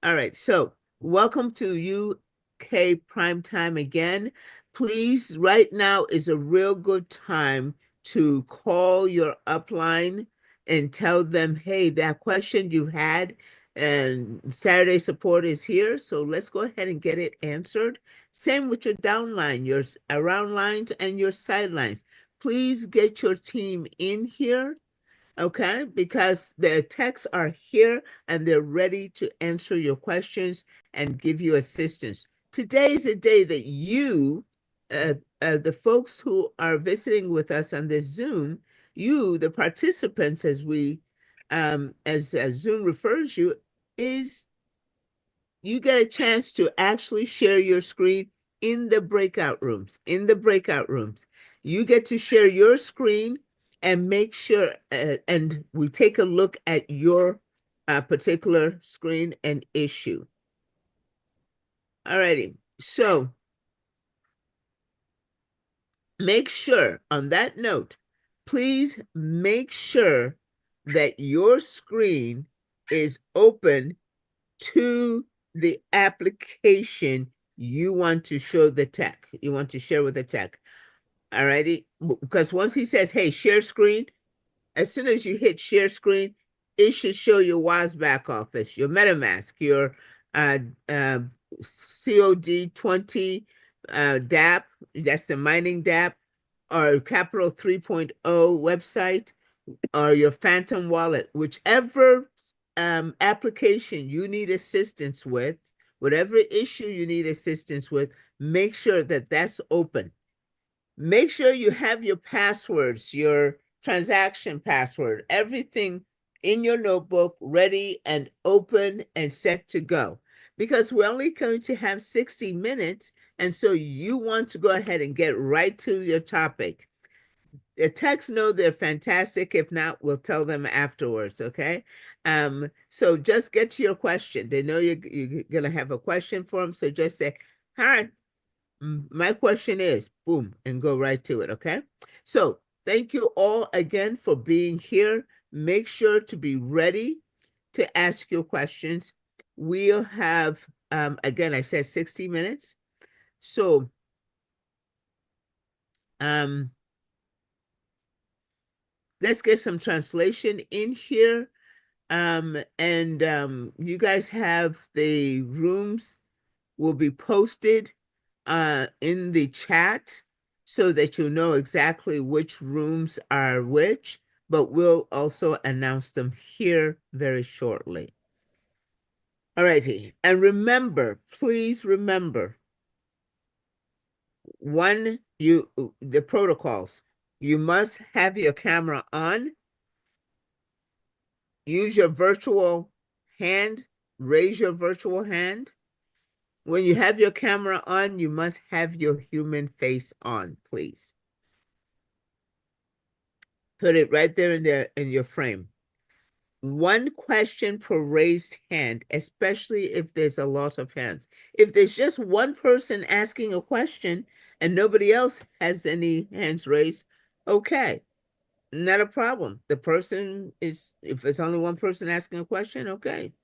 All right, so welcome to UK Prime Time again. Please, right now is a real good time to call your upline and tell them, hey, that question you had and Saturday support is here. So let's go ahead and get it answered. Same with your downline, your around lines and your sidelines. Please get your team in here, okay? Because the techs are here and they're ready to answer your questions and give you assistance. Today is a day that you, the folks who are visiting with us on this Zoom, you, the participants, as we, as Zoom refers you, is you get a chance to actually share your screen in the breakout rooms. In the breakout rooms, you get to share your screen and make sure, and we take a look at your particular screen and issue. All righty. So make sure, on that note, please make sure that your screen is open to the application you want to show the tech, you want to share with the tech. All righty. Because once he says, hey, share screen, as soon as you hit share screen, it should show your waas back office, your MetaMask, your uh, uh, COD20 dApp, that's the mining dApp, or Capital 3.0 website, or your Phantom wallet, whichever application you need assistance with, whatever issue you need assistance with, make sure that that's open. Make sure you have your passwords, your transaction password, everything in your notebook ready and open and set to go. Because we're only going to have 60 minutes, and so you want to go ahead and get right to your topic. The techs know they're fantastic. If not, we'll tell them afterwards, okay? So just get to your question. They know you're going to have a question for them, so just say, hi, my question is, boom, and go right to it, okay? So thank you all again for being here. Make sure to be ready to ask your questions. We'll have, again, I said 60 minutes. So, let's get some translation in here. And you guys have the rooms will be posted in the chat so that you'll know exactly which rooms are which, but we'll also announce them here very shortly. All righty. And remember, please remember, the protocols. You must have your camera on. Use your virtual hand, raise your virtual hand. When you have your camera on, you must have your human face on, please. Put it right there in your frame. One question per raised hand, especially if there's a lot of hands. If there's just one person asking a question and nobody else has any hands raised, okay, not a problem. The person is, if it's only one person asking a question, okay,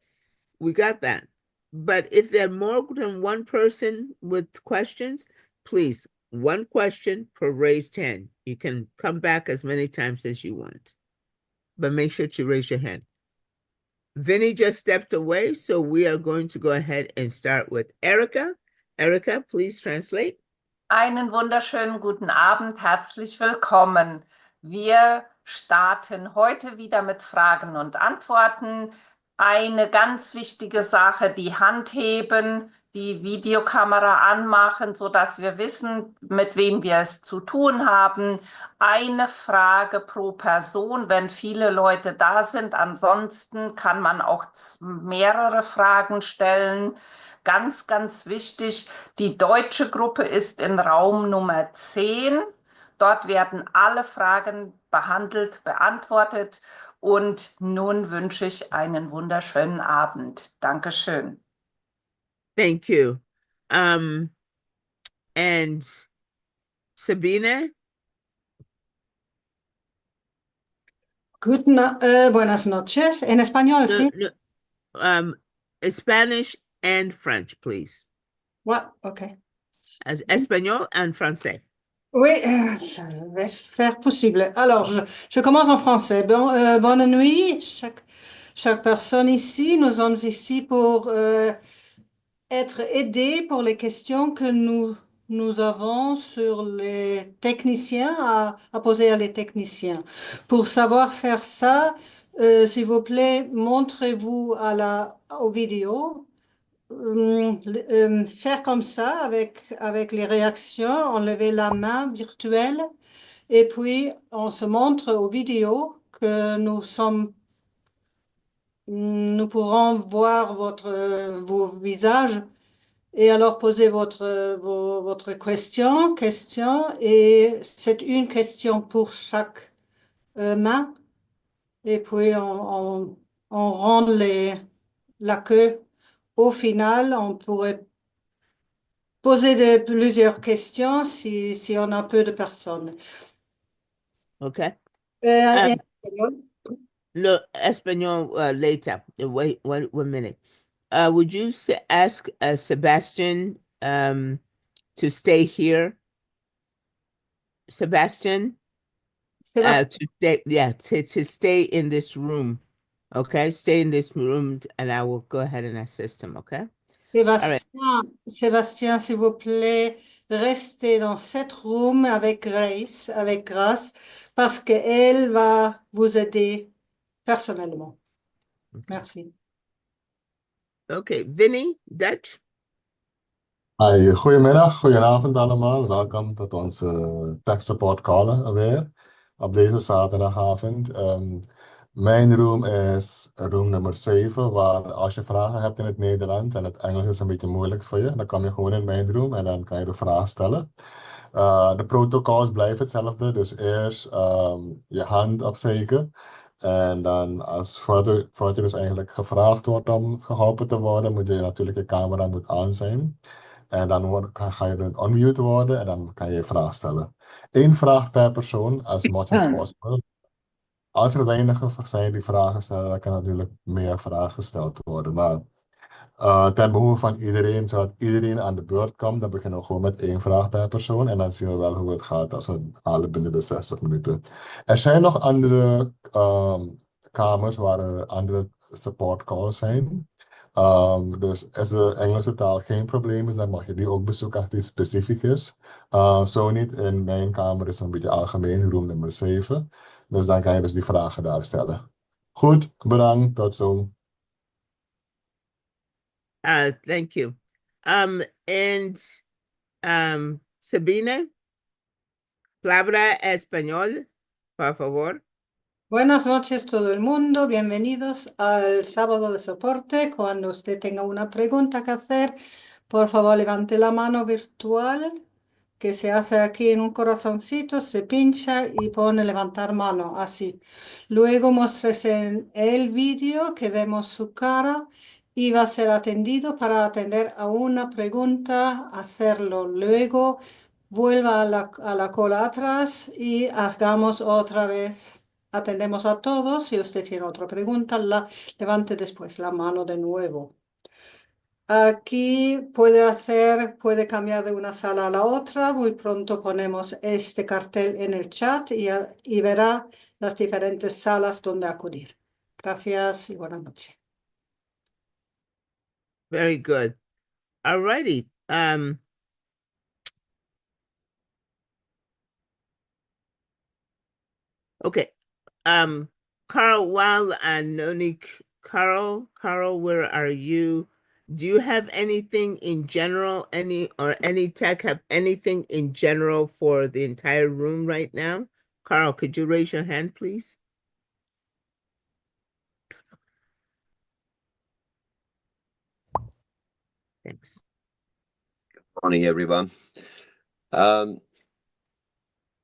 we got that. But if there are more than one person with questions, please, one question per raised hand. You can come back as many times as you want, but make sure to raise your hand. Vinny just stepped away, so we are going to go ahead and start with Erica. Erica, please translate. Einen wunderschönen guten Abend, herzlich willkommen. Wir starten heute wieder mit Fragen und Antworten. Eine ganz wichtige Sache, die Hand heben, die Videokamera anmachen, sodass wir wissen, mit wem wir es zu tun haben. Eine Frage pro Person, wenn viele Leute da sind. Ansonsten kann man auch mehrere Fragen stellen. Ganz, ganz wichtig, die deutsche Gruppe ist in Raum Nummer 10. Dort werden alle Fragen beantwortet. Und nun wünsche ich einen wunderschönen Abend. Dankeschön. Thank you. And Sabine? Buenas noches. En español, No, sí. no, Spanish and French, please. Ouais, OK. As espagnol and français. Oui, ça va faire possible. Alors, je commence en français. Bonne nuit, chaque personne ici. Nous sommes ici pour être aidés pour les questions que nous avons sur les techniciens à poser à les techniciens. Pour savoir faire ça, s'il vous plaît, montrez-vous aux vidéos. Faire comme ça avec les réactions, enlever la main virtuelle et puis on se montre aux vidéos que nous pourrons voir vos visages et alors poser votre question et c'est une question pour chaque main et puis on rend la queue. Au final, on pourrait poser plusieurs questions si on a peu de personnes. Okay. En Um, espagnol. no, español later. Wait, one minute. Would you ask Sebastian to stay here? Sebastian, Sébastien, to stay, yeah, to stay in this room. Okay, stay in this room, and I will go ahead and assist him. Okay. All right. Sébastien, s'il vous plaît, restez dans cette room avec Grâce, parce qu'elle va vous aider personnellement. Okay. Merci. Okay, Vinny, Dutch. Hi, goedemiddag, goedenavond allemaal. Welkom tot onze tech support call weer op deze zaterdagavond. Mijn room is room nummer 7, waar als je vragen hebt in het Nederlands en het Engels is een beetje moeilijk voor je, dan kom je gewoon in mijn room en dan kan je de vraag stellen. De protocols blijven hetzelfde, dus eerst je hand opsteken. En dan voordat je dus eigenlijk gevraagd wordt om geholpen te worden, moet je natuurlijk je camera moet aan zijn. En dan ga je dan unmute worden en dan kan je je vraag stellen. Eén vraag per persoon, as much as possible. Als er weinigen zijn die vragen stellen, dan kan natuurlijk meer vragen gesteld worden. Maar ten behoeve van iedereen, zodat iedereen aan de beurt komt, dan beginnen we gewoon met één vraag per persoon. En dan zien we wel hoe het gaat als we alle binnen de 60 minuten. Er zijn nog andere kamers waar er andere support calls zijn. Dus als de Engelse taal geen probleem is, dan mag je die ook bezoeken als die specifiek is. Zo niet, in mijn kamer is een beetje algemeen, room nummer 7. Dus dan kan je dus die vragen daar stellen. Goed, bedankt, tot zo. Thank you. And Sabine, palabra español, por favor. Buenas noches todo el mundo, bienvenidos al sábado de soporte. Cuando usted tenga una pregunta que hacer, por favor levante la mano virtual que se hace aquí en un corazoncito, se pincha y pone levantar mano, así. Luego muestres en el vídeo que vemos su cara y va a ser atendido para atender a una pregunta, hacerlo. Luego vuelva a la cola atrás y hagamos otra vez. Atendemos a todos. Si usted tiene otra pregunta, levante después la mano de nuevo. Aquí puede cambiar de una sala a la otra. Muy pronto ponemos este cartel en el chat y verá las diferentes salas donde acudir. Gracias y buenas noches. Very good. All righty. Okay. Carl, while Nonik, Carl, where are you? Do you have anything in general, any tech have anything in general for the entire room right now? Carl, could you raise your hand, please? Thanks. Morning, everyone.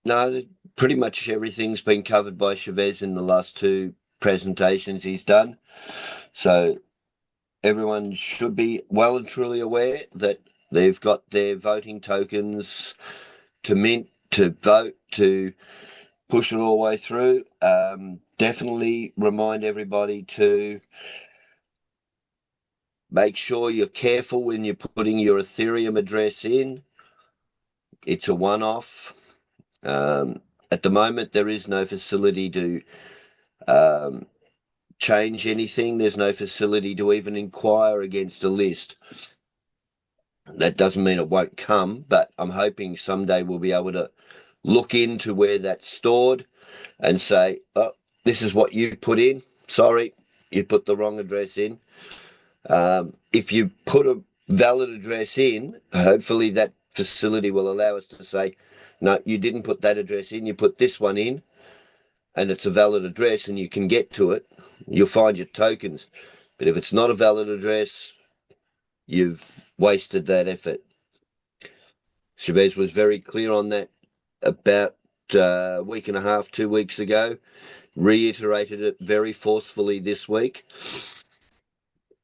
No, pretty much everything's been covered by Chavez in the last two presentations he's done. So everyone should be well and truly aware that they've got their voting tokens to mint, to vote, to push it all the way through. Definitely remind everybody to Make sure you're careful when you're putting your Ethereum address in. It's a one-off. At the moment, there is no facility to change anything. There's no facility to even inquire against a list. That doesn't mean it won't come, but I'm hoping someday we'll be able to look into where that's stored and say, oh, this is what you put in. Sorry, you put the wrong address in. If you put a valid address in, hopefully that facility will allow us to say, no, you didn't put that address in, you put this one in, and it's a valid address and you can get to it. You'll find your tokens. But if it's not a valid address, you've wasted that effort. Chavez was very clear on that about a week and a half, 2 weeks ago, reiterated it very forcefully this week.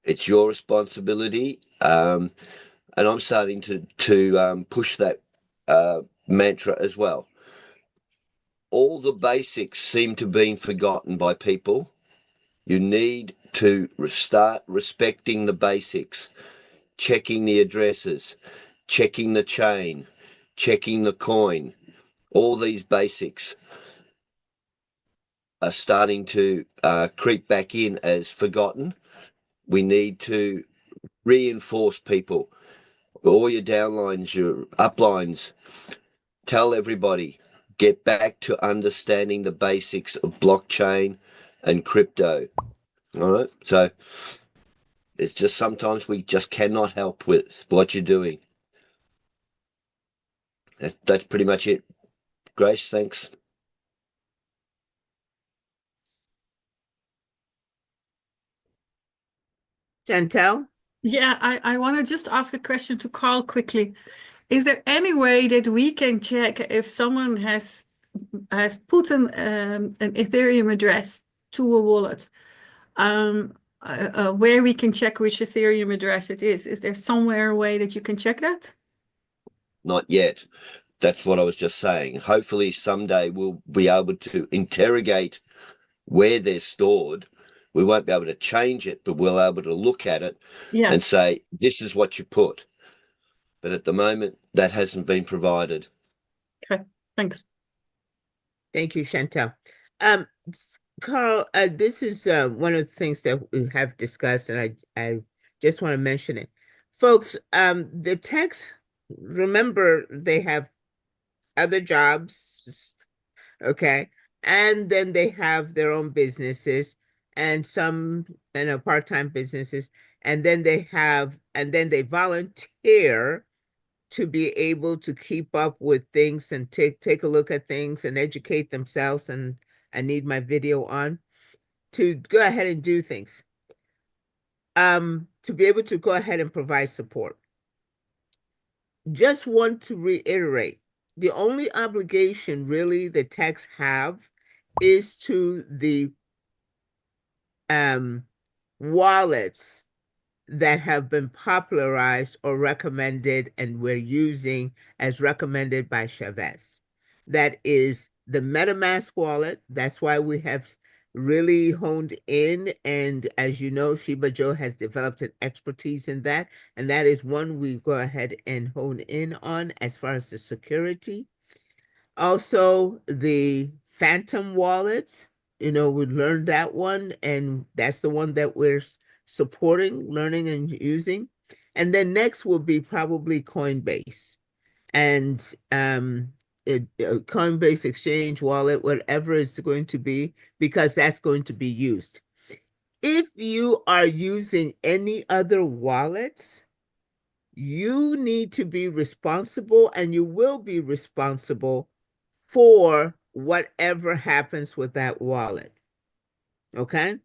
It's your responsibility. And I'm starting to push that mantra as well. All the basics seem to be forgotten by people. You need to start respecting the basics, checking the addresses, checking the chain, checking the coin. All these basics are starting to creep back in as forgotten. We need to reinforce people, all your downlines, your uplines. Tell everybody, get back to understanding the basics of blockchain and crypto. All right. So it's just sometimes we just cannot help with what you're doing. That's pretty much it. Grace, thanks. Chantel? Yeah, I want to just ask a question to Carl quickly. Is there any way that we can check if someone has put an Ethereum address to a wallet, where we can check which Ethereum address it is? Is there somewhere a way that you can check that? Not yet. That's what I was just saying. Hopefully someday we'll be able to interrogate where they're stored. We won't be able to change it, but we'll be able to look at it and say, this is what you put. But at the moment, that hasn't been provided. Okay, thanks. Thank you, Chantel. Carl, this is one of the things that we have discussed, and I just want to mention it. Folks, the techs, remember, they have other jobs, okay? And then they have their own businesses and some, part-time businesses. And then they volunteer to be able to keep up with things and take a look at things and educate themselves. And I need my video on to go ahead and do things. To be able to go ahead and provide support. Just want to reiterate, the only obligation really the techs have is to the wallets that have been popularized or recommended and we're using as recommended by Chavez. That is the MetaMask wallet. That's why we have really honed in. And as you know, Shiba Joe has developed an expertise in that. And that is one we go ahead and hone in on as far as the security. Also, the Phantom wallets, we learned that one, and that's the one that we're supporting, learning, and using. And then next will be probably Coinbase and Coinbase Exchange wallet, whatever it's going to be, because that's going to be used. If you are using any other wallets, you need to be responsible, and you will be responsible for whatever happens with that wallet. Okay?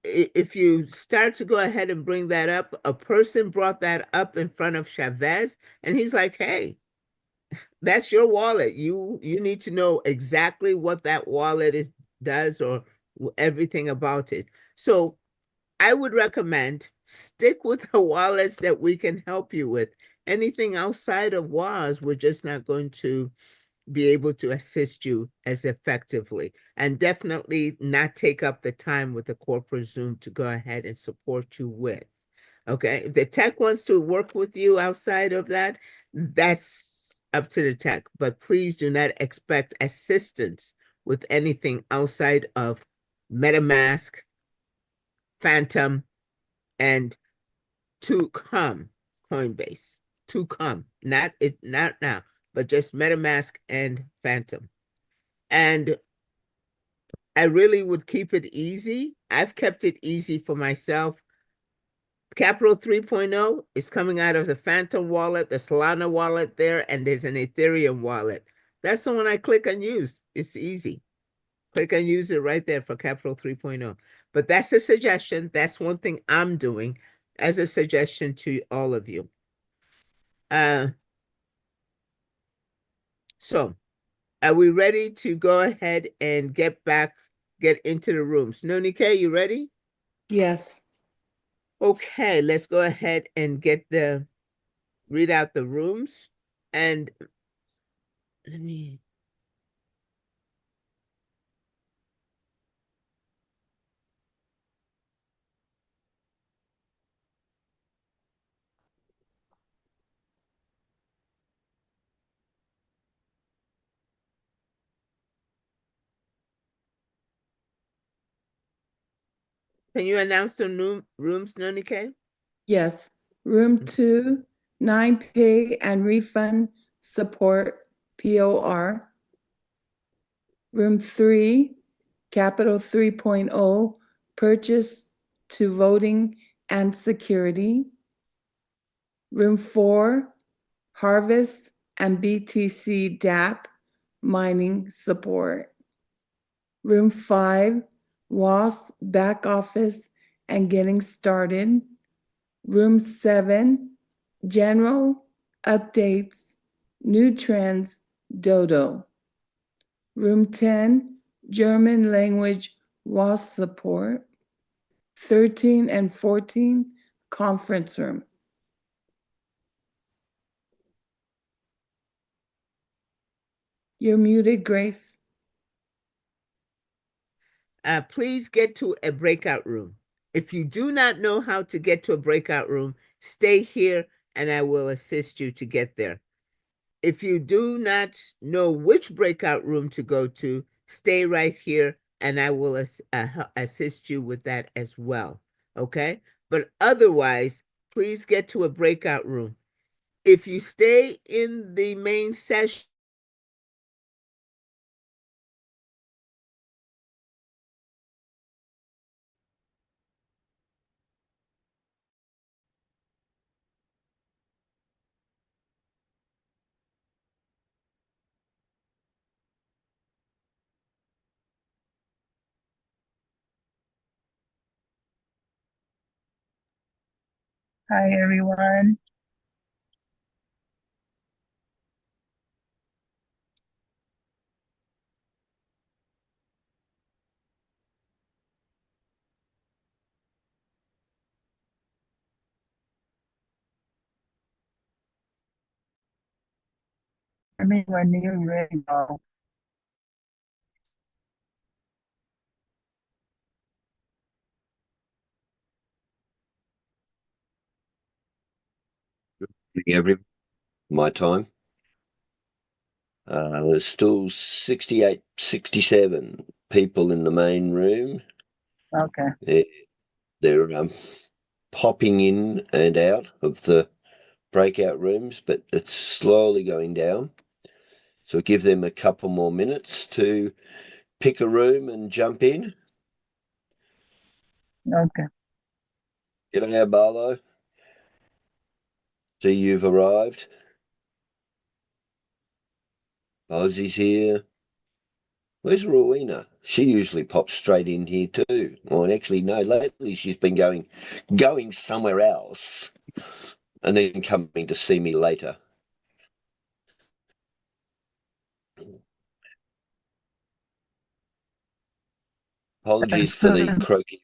If you start to go ahead and bring that up, a person brought that up in front of Chavez, and he's like, hey, that's your wallet. You need to know exactly what that wallet does or everything about it. So I would recommend stick with the wallets that we can help you with. Anything outside of waas, we're just not going to be able to assist you as effectively, and definitely not take up the time with the corporate Zoom to go ahead and support you with. Okay, if the tech wants to work with you outside of that, that's up to the tech, but please do not expect assistance with anything outside of MetaMask, Phantom, and to come Coinbase. To come, not now, but just MetaMask and Phantom. And I really would keep it easy. I've kept it easy for myself. Capital 3.0 is coming out of the Phantom wallet, the Solana wallet there, and there's an Ethereum wallet. That's the one I click and use. It's easy. Click and use it right there for Capital 3.0. But that's a suggestion. That's one thing I'm doing as a suggestion to all of you. So are we ready to go ahead and get into the rooms? Nonike, you ready? Yes. Okay, let's go ahead and read out the rooms. And let me, can you announce the rooms, Nonike? Yes. Room 2, 9pig and refund support, POR. Room 3, Capital 3.0, purchase to voting and security. Room 4, harvest and BTC DApp mining support. Room 5, WAS back office and getting started. Room 7, general updates, new trends, Dodo. Room 10, German language WAS support. 13 and 14, conference room. You're muted, Grace. Please get to a breakout room. If you do not know how to get to a breakout room, stay here and I will assist you to get there. If you do not know which breakout room to go to, stay right here and I will assist you with that as well. Okay? But otherwise, please get to a breakout room. If you stay in the main session, Hi, everyone. I mean, when you're ready, now. Every my time. There's still 68, 67 people in the main room. Okay. They're popping in and out of the breakout rooms, but it's slowly going down. So give them a couple more minutes to pick a room and jump in. Okay. G'day, Barlow. See you've arrived. Ozzy's here. Where's Rowena? She usually pops straight in here too. Well, actually, no, lately she's been going somewhere else and then coming to see me later. Apologies for the croaky.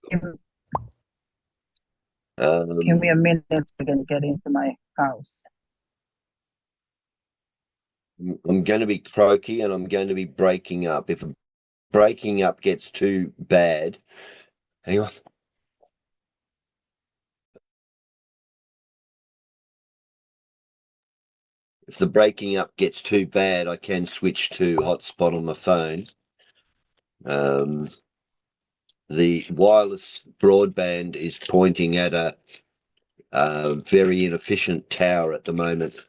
Give me a minute to get into my house. I'm going to be croaky and I'm going to be breaking up. If breaking up gets too bad, hang on. If the breaking up gets too bad, I can switch to hotspot on my phone. The wireless broadband is pointing at a very inefficient tower at the moment.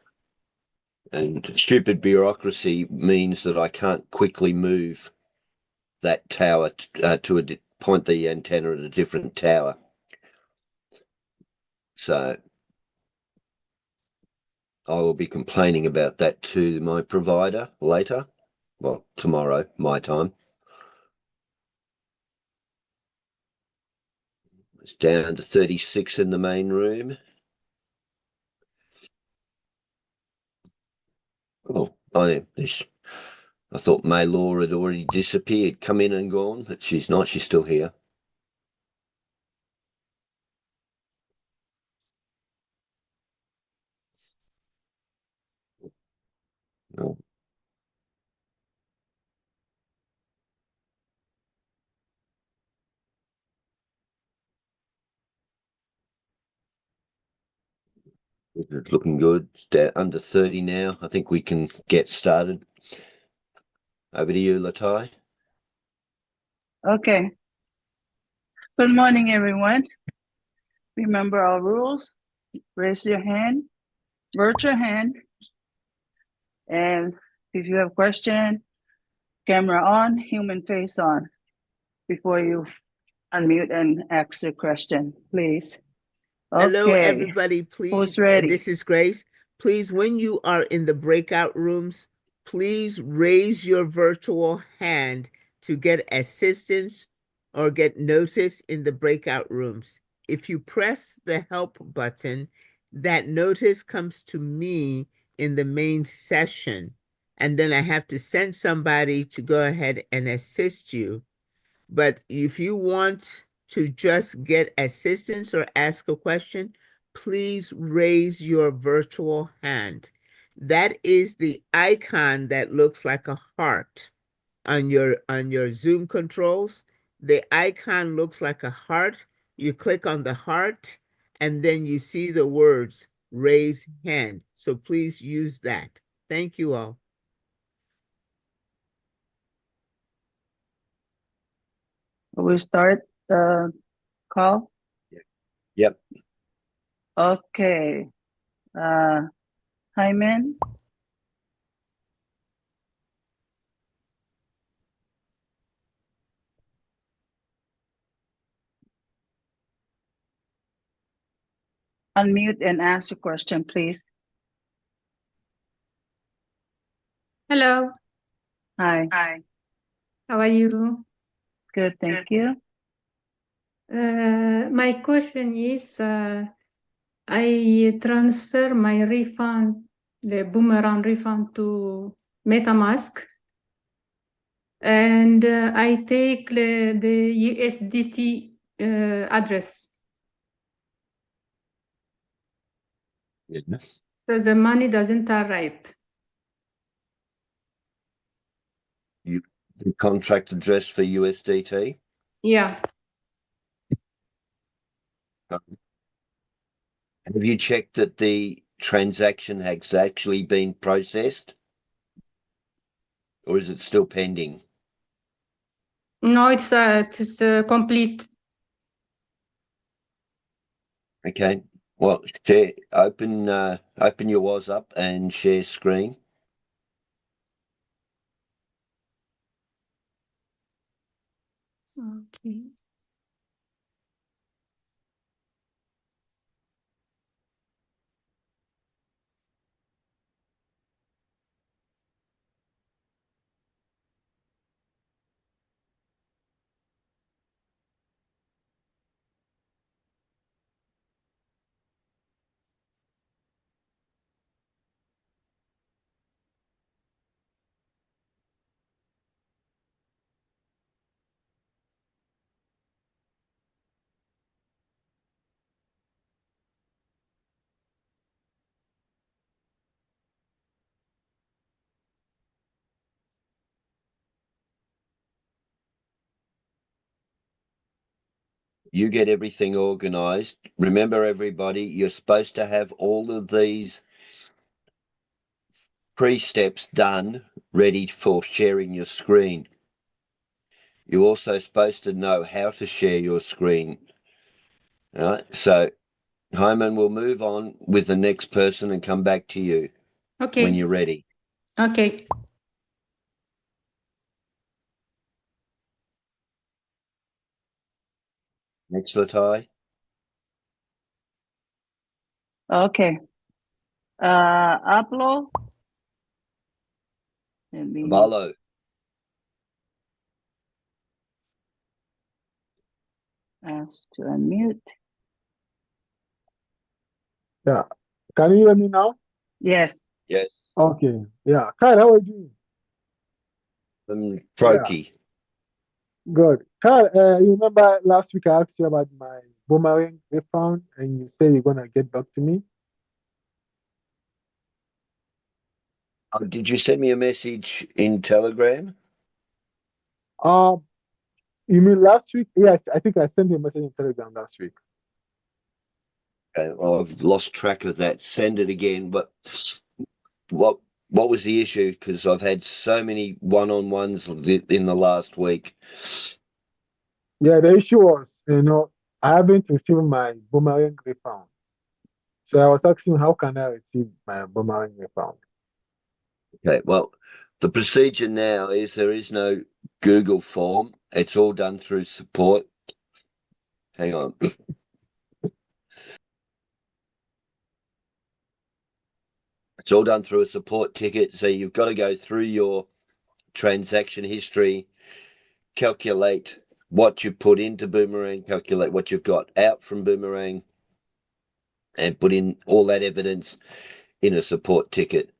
And stupid bureaucracy means that I can't quickly move that tower to point the antenna at a different tower. So I will be complaining about that to my provider later. Well, tomorrow, my time. It's down to 36 in the main room. Oh, I thought May Law had already disappeared, come in and gone, but she's not. She's still here. No. It's looking good. It's under 30 now. I think we can get started. Over to you, Latai. Okay. Good morning, everyone. Remember our rules. Raise your hand, virtual hand, and if you have question, camera on, human face on, before you unmute and ask the question, please. Hello, Okay, everybody. who's Please, ready? this is Grace. Please, when you are in the breakout rooms, please raise your virtual hand to get assistance or get notice in the breakout rooms. If you press the help button, that notice comes to me in the main session, and then I have to send somebody to go ahead and assist you. But if you want to just get assistance or ask a question, please raise your virtual hand. That is the icon that looks like a heart on your Zoom controls. The icon looks like a heart. You click on the heart and then you see the words raise hand. So please use that. Thank you all. We start the call. Yep. Okay. Hyman. Unmute and ask your question, please. Hello, Hi. how are you? Good, thank you. My question is, I transfer my refund, the Boomerang refund to MetaMask, and I take the USDT address. Yes. So the money doesn't arrive. The contract address for USDT. Yeah, Have you checked that the transaction has actually been processed? Or is it still pending? no, it's complete. Okay. Well, share, open your WAS up and share screen. Okay. you get everything organized. Remember, everybody, you're supposed to have all of these pre-steps done, ready for sharing your screen. You're also supposed to know how to share your screen. All right, so Hyman will move on with the next person and come back to you when Okay. you're ready. Okay. Next, Latai. Okay. Upload. Let me Valo. ask to unmute. Yeah. Can you hear me now? Yes. Yes. Okay. Yeah. Kyle, how are you doing? Croaky. Good. Kyle, you remember last week I asked you about my boomerang they found, and you said you're gonna get back to me. Did you send me a message in Telegram? Um, you mean last week? Yes, I think I sent you a message in Telegram last week. Okay, well, I've lost track of that. Send it again. But what was the issue? Because I've had so many one-on-ones in the last week. Yeah, the issue was, I haven't received my boomerang they found. So I was asking, how can I receive my boomerang they found? Okay, well, the procedure now is there is no Google form. It's all done through support. Hang on. It's all done through a support ticket. So you've got to go through your transaction history, calculate what you put into Boomerang, calculate what you've got out from Boomerang, and put in all that evidence in a support ticket.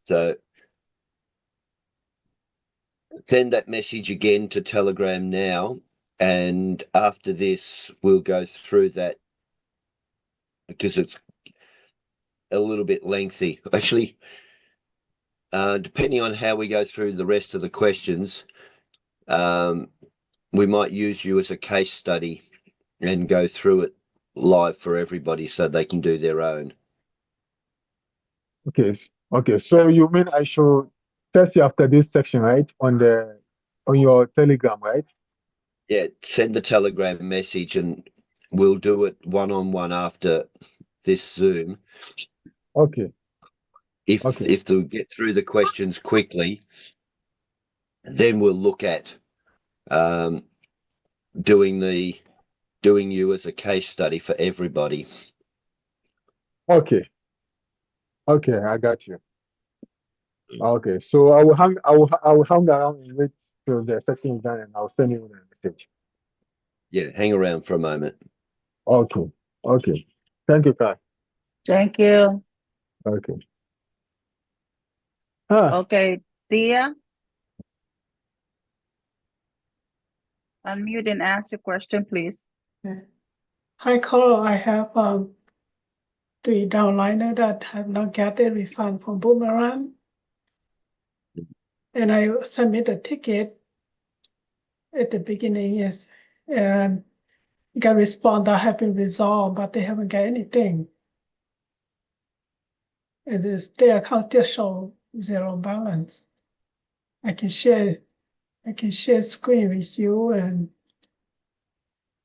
So send that message again to Telegram now, and after this, we'll go through that because it's a little bit lengthy. Actually, depending on how we go through the rest of the questions, we might use you as a case study and go through it live for everybody so they can do their own. Okay. Okay. So you mean I should test you after this section, right? On your Telegram, right? Yeah, send the Telegram message and we'll do it one-on-one after this Zoom. Okay. If Okay. they get through the questions quickly, then we'll look at doing you as a case study for everybody. Okay. Okay, I got you. Okay, so I will hang around and wait till the section is done, and I'll send you the message. Yeah, hang around for a moment. Okay. Okay. Thank you, Kai. Thank you. Okay. Ah, Okay. Tia, unmute and ask your question, please. Hi, Carl. I have 3 downliner that have not get a refund from Boomerang, and I submit a ticket at the beginning, yes, and got response that have been resolved, but they haven't got anything. And their account still show 0 balance. I can share screen with you, and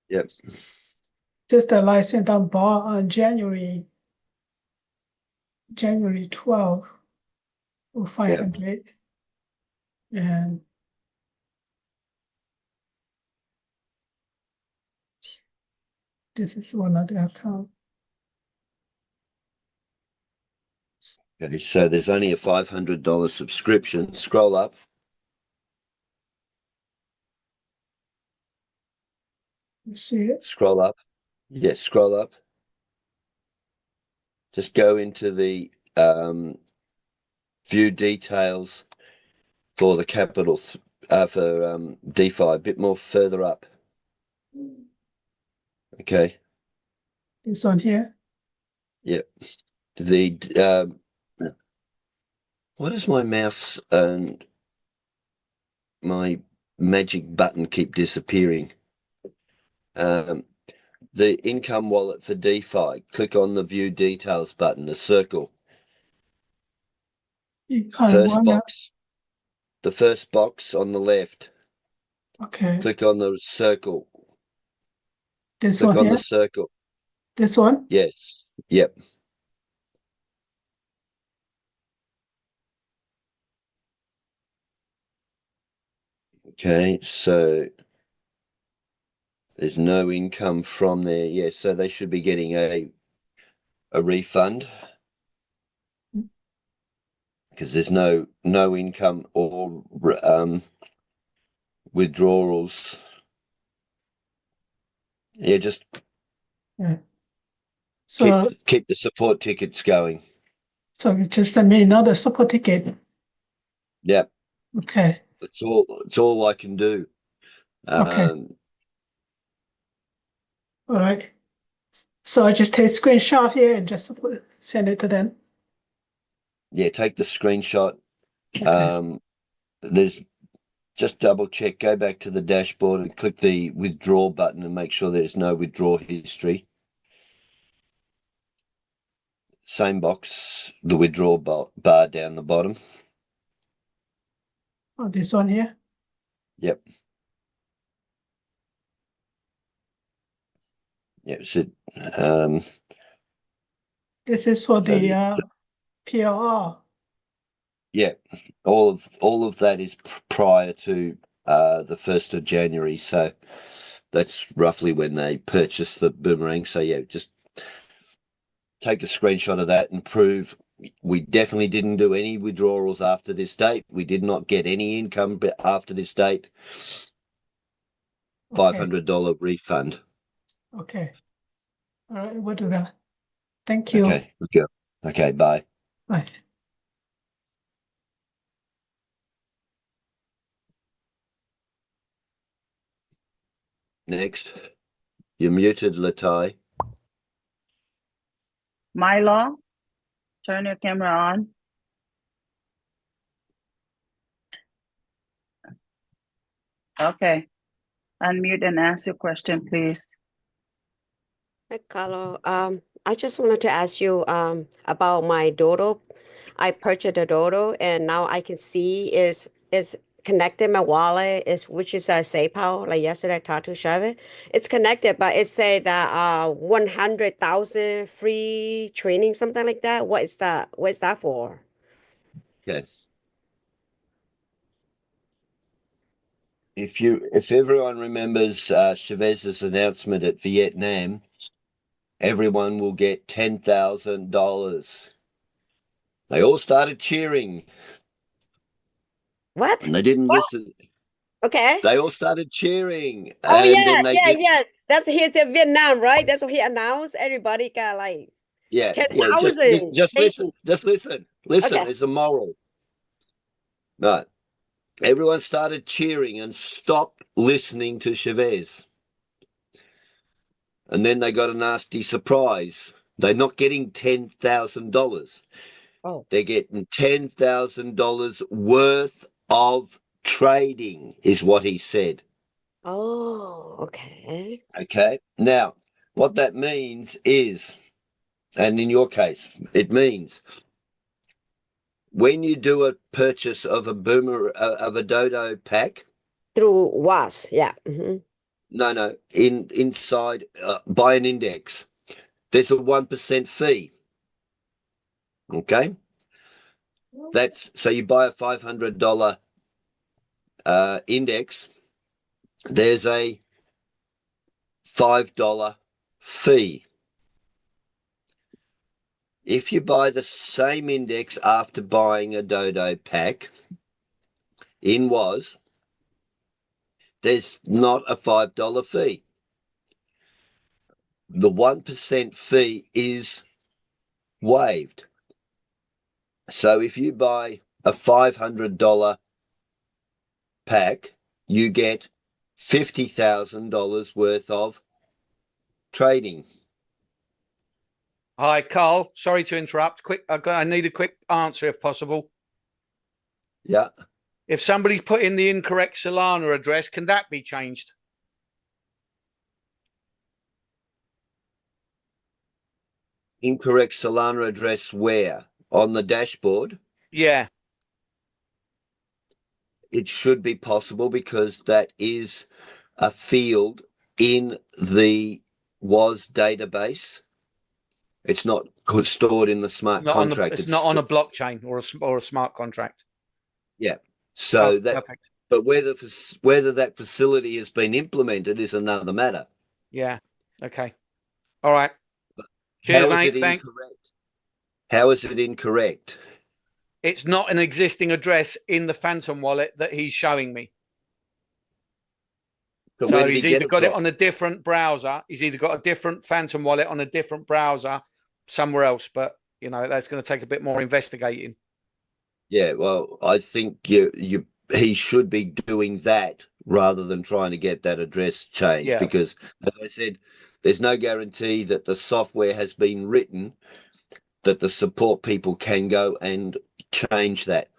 Yep. just a license on bought on January 12th for 500. And this is one of the accounts. Okay, so there's only a $500 subscription. Scroll up. You see it? Scroll up. Yes, scroll up. Just go into the view details for the capital for DeFi, a bit more further up. Okay. This one here. Yep. The why does my mouse and my magic button keep disappearing? the income wallet for DeFi, click on the view details button, the circle. First box. The first box on the left. Okay. Click on the circle. This Click one on here. the circle. This one. Yes. Yep. Okay, so there's no income from there. Yeah, so they should be getting a refund because there's no income or withdrawals. Yeah, just Yeah. So keep the support tickets going. so you just send me another support ticket. Yep. Okay. It's all I can do. Okay. All right. So I just take screenshot here and just send it to them. Yeah, take the screenshot. Okay. There's just double check, go back to the dashboard and click the withdraw button and make sure there's no withdrawal history. Same box, the withdrawal bar down the bottom. Oh, this one here. Yep. Yep. So, This is for the PLR. yeah, all of that is prior to the 1st of January. So that's roughly when they purchased the boomerang. So yeah, just take a screenshot of that and prove we definitely didn't do any withdrawals after this date. We did not get any income after this date. $500 refund. Okay. All right, we'll do that. Thank you. Okay. Okay. Okay. Bye. Bye. Next. You're muted, Latai. Milo, turn your camera on. Okay. Unmute and ask your question, please. Hi, Carlo. I just wanted to ask you about my Dodo. I purchased a Dodo, and now I can see is connected my wallet which is a SafePal. Like yesterday, I talked to Chevy. It's connected, but it say that 100,000 free training, something like that. What is that? What is that for? Yes. If everyone remembers Chavez's announcement at Vietnam, everyone will get $10,000. They all started cheering. What? And they didn't listen. Okay. They all started cheering. Oh And yeah, then they get That's he's in Vietnam, right? That's what he announced. Everybody got like yeah. 10,000. Just listen. Just listen. Listen, Okay. it's a moral. No. Everyone started cheering and stopped listening to Chavez. And then they got a nasty surprise. They're not getting $10,000. Oh. They're getting $10,000 worth of trading, is what he said. Oh, okay. Okay. Now, what that means is, and in your case, it means when you do a purchase of a Dodo pack through waas, yeah. No, inside by an index, there's a 1% fee. Okay, that's so you buy a $500 index. There's a $5 fee. If you buy the same index after buying a Dodo pack in WAS, there's not a $5 fee. The 1% fee is waived. So if you buy a $500 pack, you get $50,000 worth of trading. Hi, Carl. Sorry to interrupt. I need a quick answer if possible. Yeah. If somebody's put in the incorrect Solana address, can that be changed? Incorrect Solana address where? On the dashboard? Yeah. It should be possible because that is a field in the WAS database. It's not stored in the smart Not contract. it's not on a blockchain or a smart contract. Yeah. So Oh, that, perfect. but whether that facility has been implemented is another matter. Yeah. Okay. All right. But Cheers, how is mate. it Thanks. incorrect? How is it incorrect? It's not an existing address in the Phantom wallet that he's showing me. But where So did he he's get either it got it from? on a different browser. He's either got a different Phantom wallet on a different browser somewhere else. But you know, that's going to take a bit more investigating. Yeah, well, I think he should be doing that rather than trying to get that address changed, Yeah. because, as I said, there's no guarantee that the software has been written that the support people can go and change that.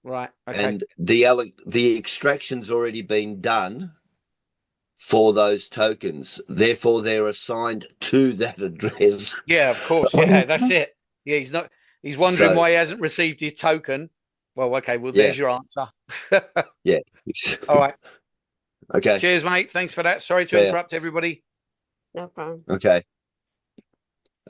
Right. Okay. And the extraction's already been done for those tokens. Therefore, they're assigned to that address. Yeah, of course. Yeah, that's it. Yeah, he's wondering So, why he hasn't received his token. Well, okay, well, yeah, there's your answer. yeah. All right. Okay. Cheers, mate. Thanks for that. Sorry to Yeah. interrupt everybody. No problem. Okay.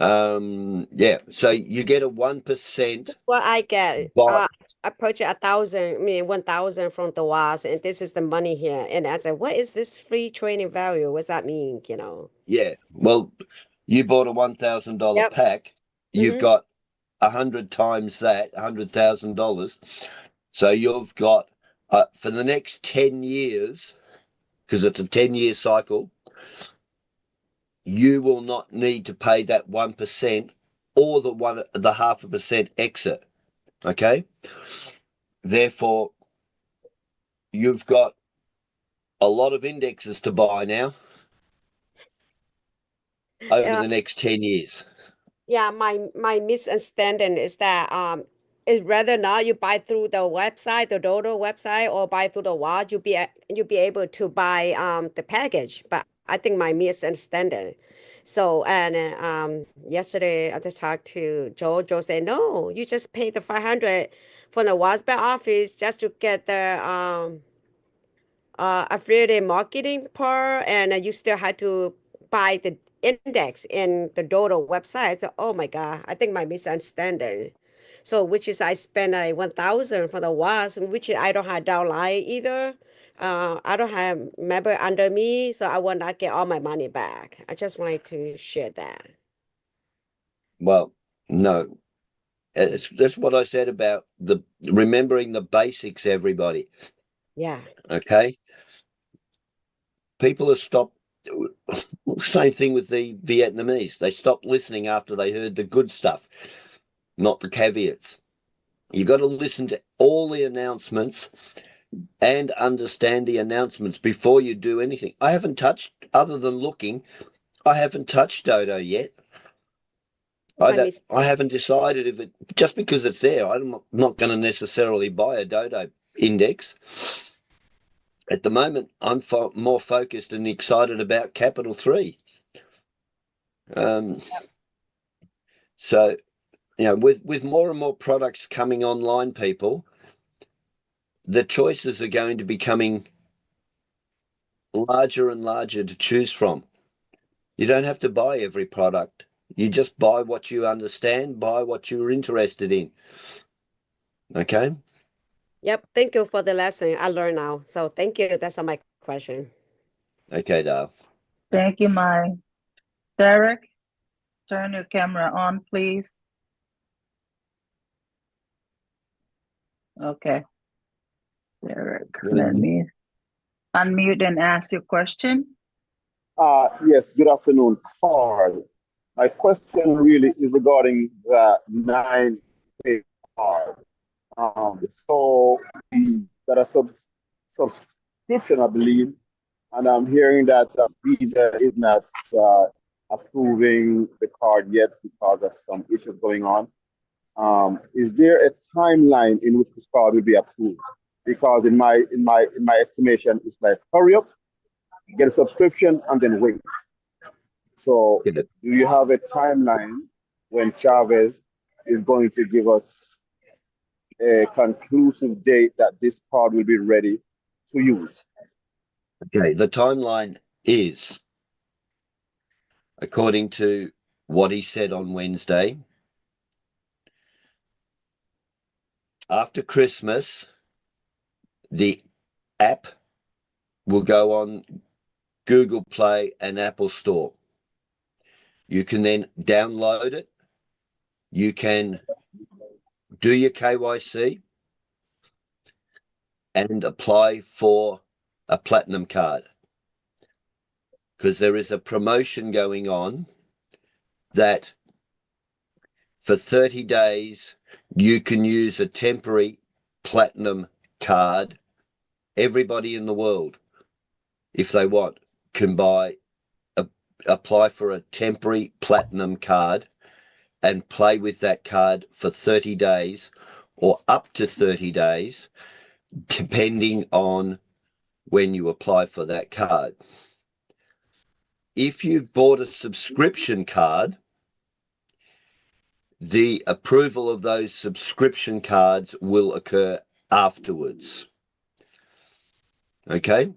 Yeah. So you get a 1%. What I get, But I purchased 1,000, I mean 1,000 from the WAS, and this is the money here. And I said, what is this free trading value? What's that mean? You know? yeah, well, you bought a $1,000 Yep. pack. You've Mhm. got 100 times that, $100,000. So you've got for the next 10 years, because it's a 10-year cycle, you will not need to pay that 1% or the 0.5% exit. Okay. Therefore, you've got a lot of indexes to buy now over the next 10 years. Yeah, my misunderstanding is that it's rather not you buy through the website, the Dodo website, or buy through the wallet, you'll be able to buy the package. But I think my misunderstanding. So and yesterday I just talked to Joe. Joe said, no, you just pay the 500 from the WhatsApp office just to get the affiliate marketing part, and you still had to buy the index in the Dodo website. So, oh my God, I think my misunderstanding. So, which is I spent 1,000 for the WAS, which I don't have downline either. I don't have member under me, so I will not get all my money back. I just wanted to share that. Well, no, that's what I said about remembering the basics, everybody. Yeah. Okay. People have stopped. Same thing with the Vietnamese. They stopped listening after they heard the good stuff, not the caveats. You got to listen to all the announcements and understand the announcements before you do anything. I haven't touched, other than looking, I haven't touched Dodo yet. I haven't decided if it, just because it's there, I'm not going to necessarily buy a Dodo index. At the moment, I'm more focused and excited about Capital 3. So, you know, with more and more products coming online, people, the choices are going to be becoming larger and larger to choose from. You don't have to buy every product. You just buy what you understand, buy what you're interested in. Okay? Yep. Thank you for the lesson. I learned now. So thank you. That's all my question. Okay, Dale. Thank you, Mai. Derek, turn your camera on, please. Okay. Derek, let me unmute and ask your question. Yes, good afternoon, Carl. My question really is regarding the 9-pay card. So we got a subscription, I believe, and I'm hearing that Visa is not approving the card yet because of some issues going on. Is there a timeline in which this card will be approved? Because in my estimation, it's like hurry up, get a subscription, and then wait. So do you have a timeline when Chavez is going to give us a conclusive date that this card will be ready to use. Okay, the timeline is, according to what he said on Wednesday, after Christmas, the app will go on Google Play and Apple Store. You can then download it. You can do your KYC and apply for a platinum card, because there is a promotion going on that for 30 days you can use a temporary platinum card. Everybody in the world, if they want, can apply for a temporary platinum card and play with that card for 30 days or up to 30 days, depending on when you apply for that card. If you've bought a subscription card, the approval of those subscription cards will occur afterwards. Okay?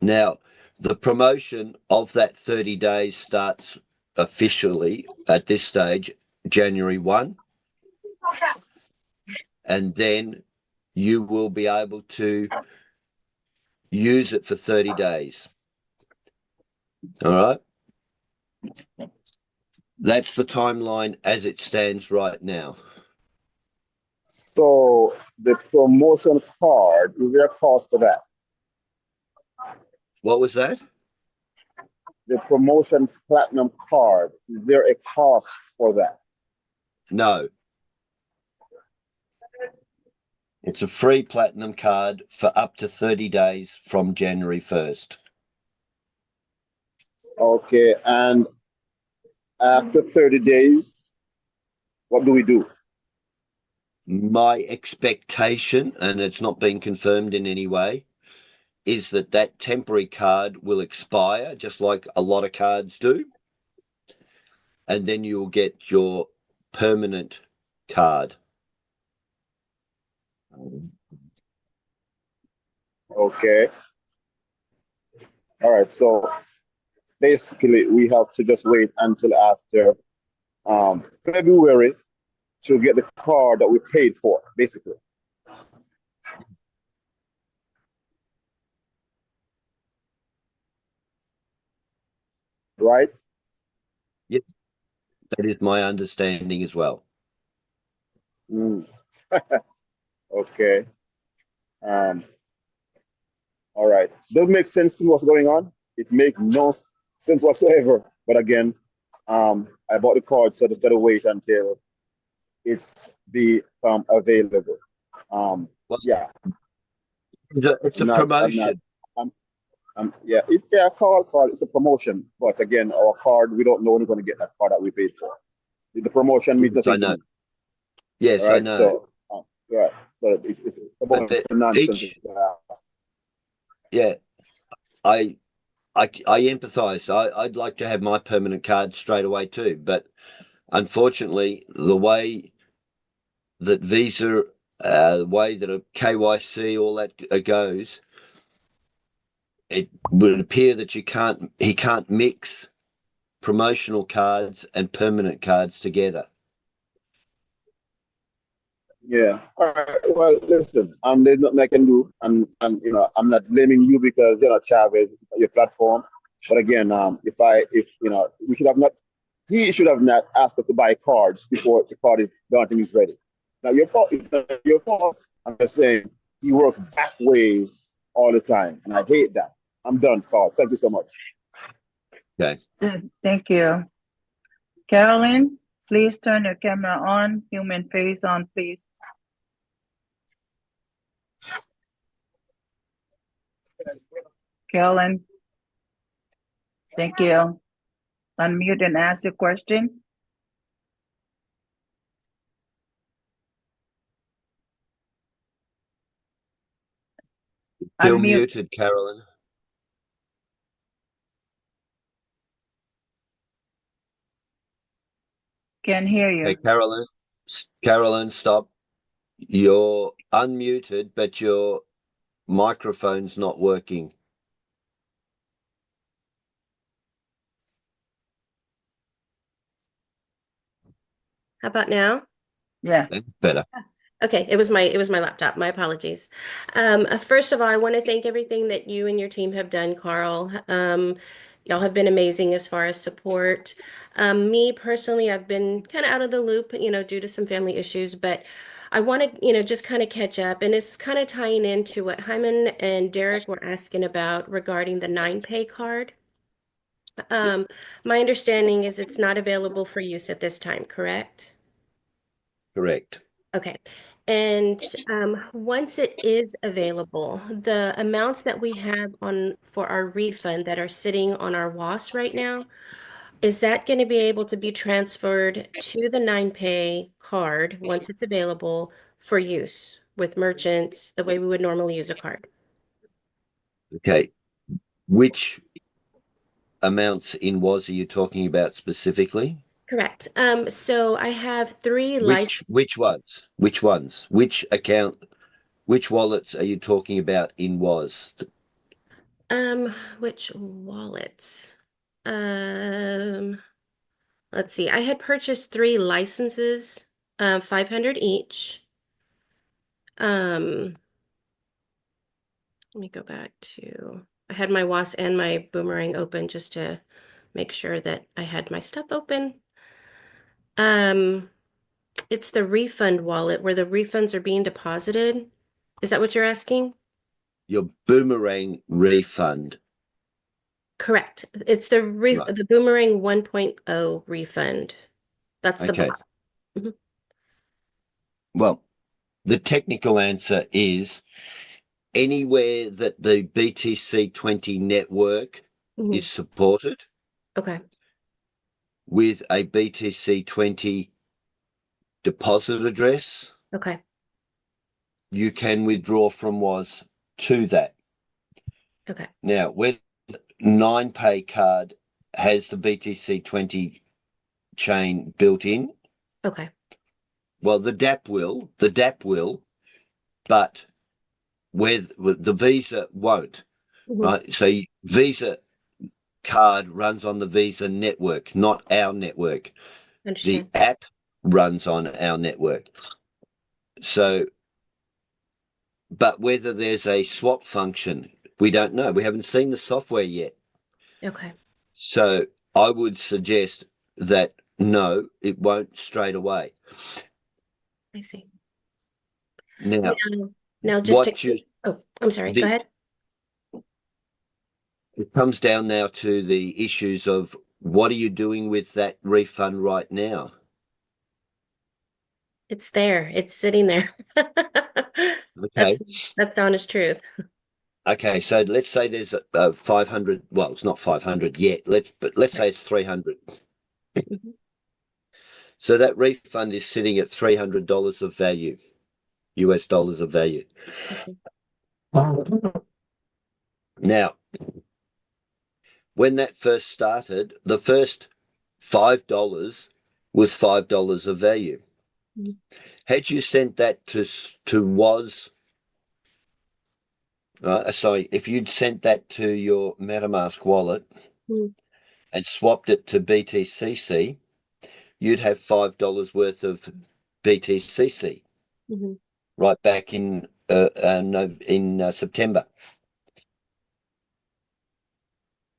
Now, the promotion of that 30 days starts officially at this stage, January 1. And then you will be able to use it for 30 days. All right? That's the timeline as it stands right now. So the promotion card, is there a cost for that? What was that? The promotion platinum card, is there a cost for that? No. It's a free platinum card for up to 30 days from January 1st. Okay, and after 30 days, what do we do? My expectation, and it's not been confirmed in any way, is that that temporary card will expire, just like a lot of cards do. And then you'll get your permanent card. Okay. All right, so basically we have to just wait until after February to get the card that we paid for, basically. Right? Yep. That is my understanding as well. Okay. All right. Doesn't make sense to me what's going on. It makes no sense whatsoever. But again, I bought the card, so I just gotta wait until it's become available. Well, yeah. It's a promotion. Yeah, it's a card. It's a promotion. But again, our card, we don't know when we're going to get that card that we paid for. The promotion means Yes, nothing. I know. Yes, right? I know. So, right. So it's about nonsense. Yeah, I empathise. I'd like to have my permanent card straight away too, but unfortunately, the way that Visa, the way that a KYC, all that goes, it would appear that he can't mix promotional cards and permanent cards together. Yeah. All right. Well, listen, there's nothing I can do, and I'm not blaming you because Chavez, your platform. But again, if we should have not, he should have not asked us to buy cards before the card is done and is ready. Now your fault. It's not your fault. I'm just saying he works back ways all the time, and I hate that. I'm done, Carl. Thank you so much. Okay. Thank you. Carolyn, please turn your camera on, human face on, please. Carolyn, thank you. Unmute and ask your question. Still Unmute. muted, Carolyn. Can't hear you. Hey, Carolyn, stop. You're unmuted, but your microphone's not working. How about now? Yeah. That's better. Okay, it was my laptop. My apologies. First of all, I want to thank everything that you and your team have done, Carl. Y'all have been amazing as far as support. Me personally, I've been kind of out of the loop, due to some family issues, but I want to, just kind of catch up. And it's kind of tying into what Hyman and Derek were asking about regarding the 9Pay card. My understanding is it's not available for use at this time, correct? Correct. Okay. And once it is available, the amounts that we have on for our refund that are sitting on our waas right now, is that going to be able to be transferred to the 9Pay card once it's available for use with merchants the way we would normally use a card? Okay. Which amounts in waas are you talking about specifically? Correct. So I have three Which ones? Which account? Which wallets are you talking about in waas? Which wallets? Let's see. I had purchased 3 licenses, 500 each. Let me go back to, I had my waas and my boomerang open just to make sure that I had my stuff open. It's the refund wallet where the refunds are being deposited. Is that what you're asking? Your boomerang refund. Correct. It's the Right. the boomerang 1.0 refund. That's the Okay. bot. Mhm. Well, the technical answer is anywhere that the BTC20 network Mhm. is supported Okay. with a BTC20 deposit address, Okay. you can withdraw from waas to that. Okay. Now, with 9Pay card has the BTC20 chain built in. Okay. Well, the DAP will, but with the Visa won't, Mhm. right? So Visa card runs on the Visa network, not our network. The Understand. app runs on our network. So, but whether there's a swap function, we don't know. We haven't seen the software yet. Okay. So I would suggest that no, it won't straight away. I see. Now, Now just to, what you oh, I'm sorry. Go the ahead. it comes down now to the issues of what are you doing with that refund right now? It's there. It's sitting there. Okay. That's honest truth. Okay, so let's say there's a 500. Well, it's not 500 yet. Let's say it's 300. Mhm. So that refund is sitting at $300 of value, US dollars of value. Let's see. Now, when that first started, the first $5 was $5 of value. Mhm. Had you sent that to waas, sorry, if you'd sent that to your MetaMask wallet Mhm. and swapped it to BTCC, you'd have $5 worth of BTCC Mhm. right back in September.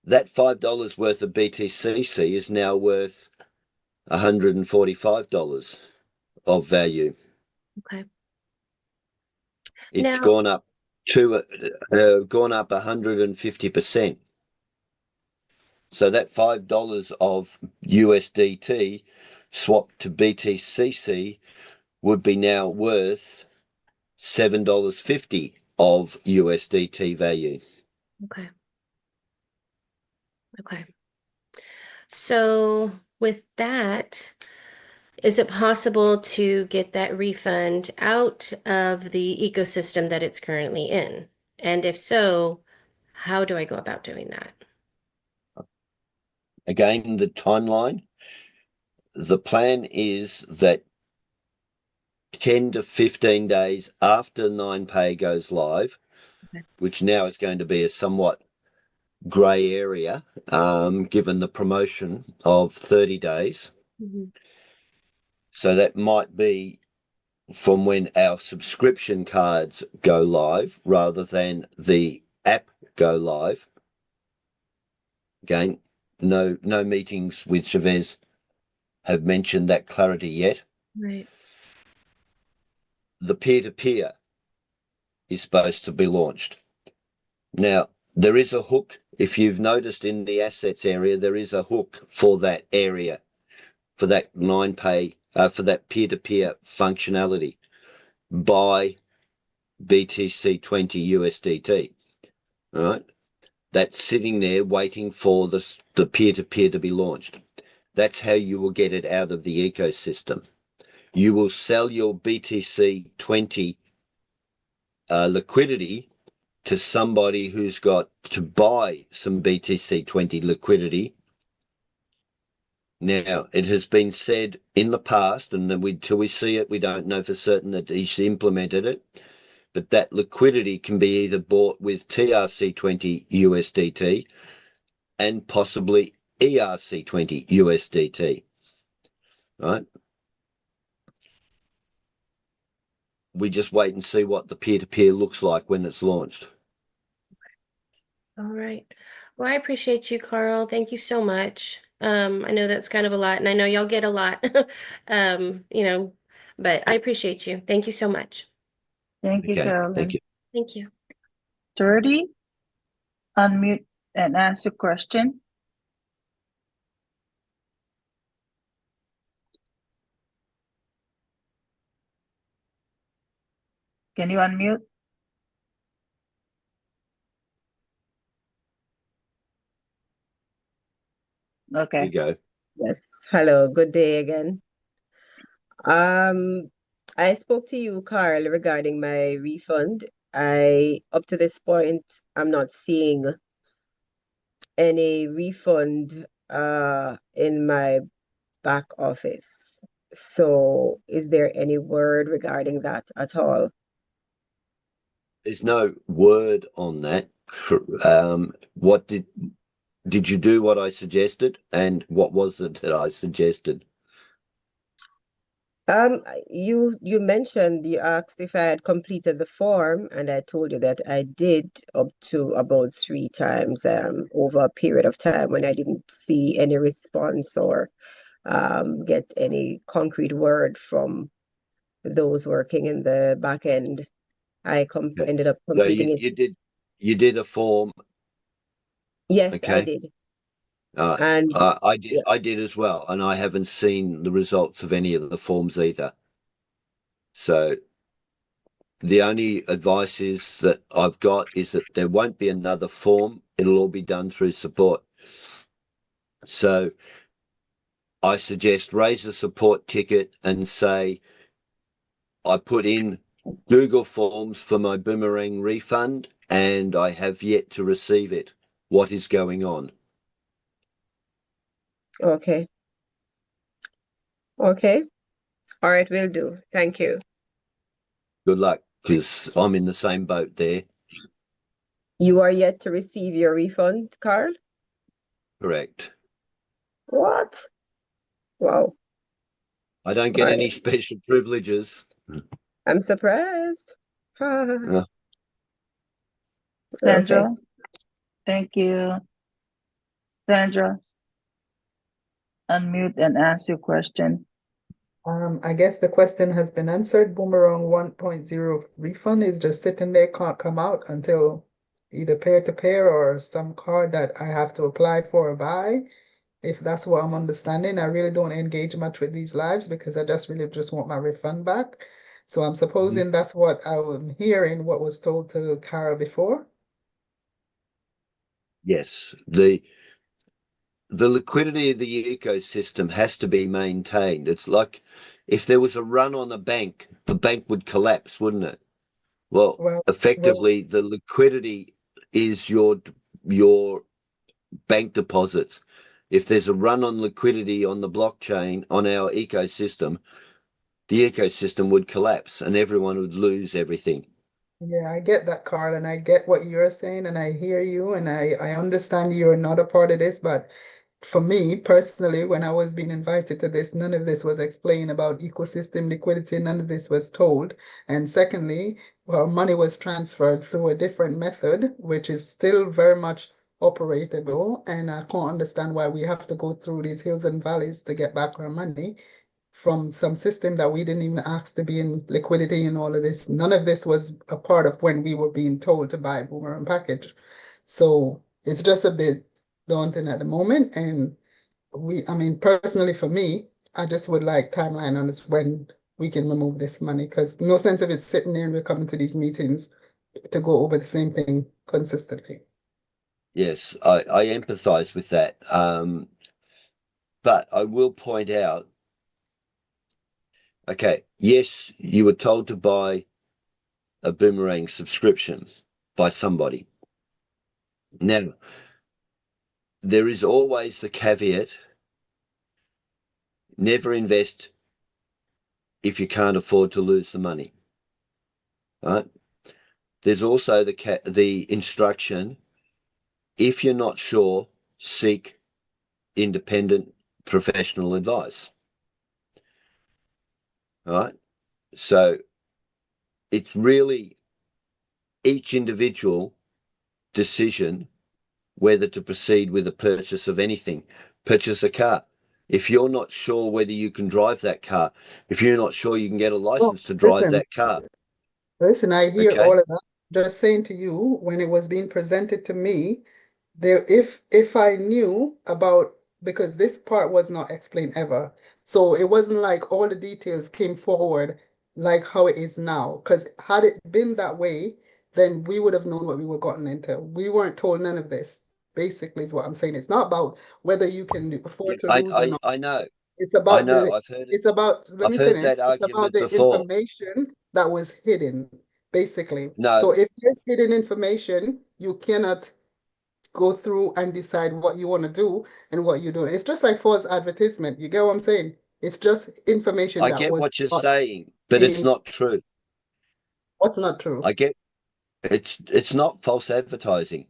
That $5 worth of BTCC is now worth $145 of value. Okay. It's Now, gone up 150%. So that $5 of USDT swapped to BTCC would be now worth $7.50 of USDT value. okay. Okay. So with that, is it possible to get that refund out of the ecosystem that it's currently in? And if so, how do I go about doing that? Again, the timeline. the plan is that 10 to 15 days after 9pay goes live, which now is going to be a somewhat grey area, given the promotion of 30 days. Mhm. So that might be from when our subscription cards go live rather than the app go live. Again, no meetings with Chavez have mentioned that clarity yet. Right. The peer-to-peer is supposed to be launched. Now, there is a hook. If you've noticed in the assets area, there is a hook for that area, for that 9pay, for that peer-to-peer functionality by BTC20 USDT. All right. That's sitting there waiting for the peer-to-peer to be launched. That's how you will get it out of the ecosystem. You will sell your BTC20 liquidity to somebody who's got to buy some BTC20 liquidity. Now, it has been said in the past, and until we see it, we don't know for certain that he's implemented it, but that liquidity can be either bought with TRC20 USDT and possibly ERC20 USDT, right? We just wait and see what the peer-to-peer looks like when it's launched. All right. Well, I appreciate you, Carl. Thank you so much. I know that's kind of a lot, and I know y'all get a lot, but I appreciate you. Thank you so much. Thank you, Okay, Carolyn. thank you. Thank you. 30, unmute and ask a question. Can you unmute? There Okay. you go. Yes. Hello. Good day again. I spoke to you, Carl, regarding my refund. Up to this point, I'm not seeing any refund in my back office. So is there any word regarding that at all? There's no word on that. What did you do what I suggested? And what was it that I suggested? You mentioned you asked if I had completed the form, and I told you that I did up to about 3 times over a period of time when I didn't see any response or get any concrete word from those working in the back end. I Okay. ended up So completing it. you did a form. Yes, I Okay. did. And And I did as well, and I haven't seen the results of any of the forms either. So the only advice is that I've got is that there won't be another form. It'll all be done through support. So I suggest raise a support ticket and say, I put in Google Forms for my boomerang refund and I have yet to receive it. What is going on? okay. Okay. All right, will do. Thank you. Good luck, because I'm in the same boat there. You are yet to receive your refund, Carl? Correct. What? Wow. I don't All get any right. special privileges. I'm surprised. Uh, Okay. Sandra, thank you. Sandra, unmute and ask your question. I guess the question has been answered. Boomerang 1.0 refund is just sitting there, can't come out until either peer-to-peer or some card that I have to apply for or buy. If that's what I'm understanding, I really don't engage much with these lives because I just really just want my refund back. So I'm supposing that's what I'm hearing, what was told to Cara before. yes, the liquidity of the ecosystem has to be maintained. It's like if there was a run on the bank would collapse, wouldn't it? Well, effectively, the liquidity is your bank deposits. if there's a run on liquidity on the blockchain, on our ecosystem, the ecosystem would collapse and everyone would lose everything. Yeah, I get that, Carl, and I get what you're saying, and I hear you, and I understand you're not a part of this, but for me personally, when I was being invited to this, none of this was explained about ecosystem liquidity, none of this was told. And secondly, well, money was transferred through a different method, which is still very much operatable, and I can't understand why we have to go through these hills and valleys to get back our money from some system that we didn't even ask to be in liquidity and all of this. None of this was a part of when we were being told to buy Boomerang package. So it's just a bit daunting at the moment. And I mean, personally for me, I just would like timeline on this when we can remove this money, because no sense of it sitting there and we're coming to these meetings to go over the same thing consistently. Yes, I empathize with that. But I will point out, okay, yes, you were told to buy a Boomerang subscription by somebody. Now, there is always the caveat, never invest if you can't afford to lose the money, right? There's also the instruction, if you're not sure, seek independent professional advice, right? So it's really each individual decision whether to proceed with a purchase of anything. Purchase a car. If you're not sure whether you can drive that car, if you're not sure you can get a license to drive that car, Listen, I hear okay? all of that. Just saying to you, when it was being presented to me, there, if I knew about, because this part was not explained ever, so it wasn't like all the details came forward like how it is now. Because had it been that way, then we would have known what we were gotten into. We weren't told none of this. Basically, is what I'm saying. It's not about whether you can afford to lose or not. I know. It's about I've heard it. it's about, let I've me heard finish. that It's about argument the before. information that was hidden, basically. No, So if there's hidden information, you cannot go through and decide what you want to do and what you do. It's just like false advertisement. You get what I'm saying? It's just information I that get was what you're not saying, but it's in. not true. What's not true? I get it's not false advertising.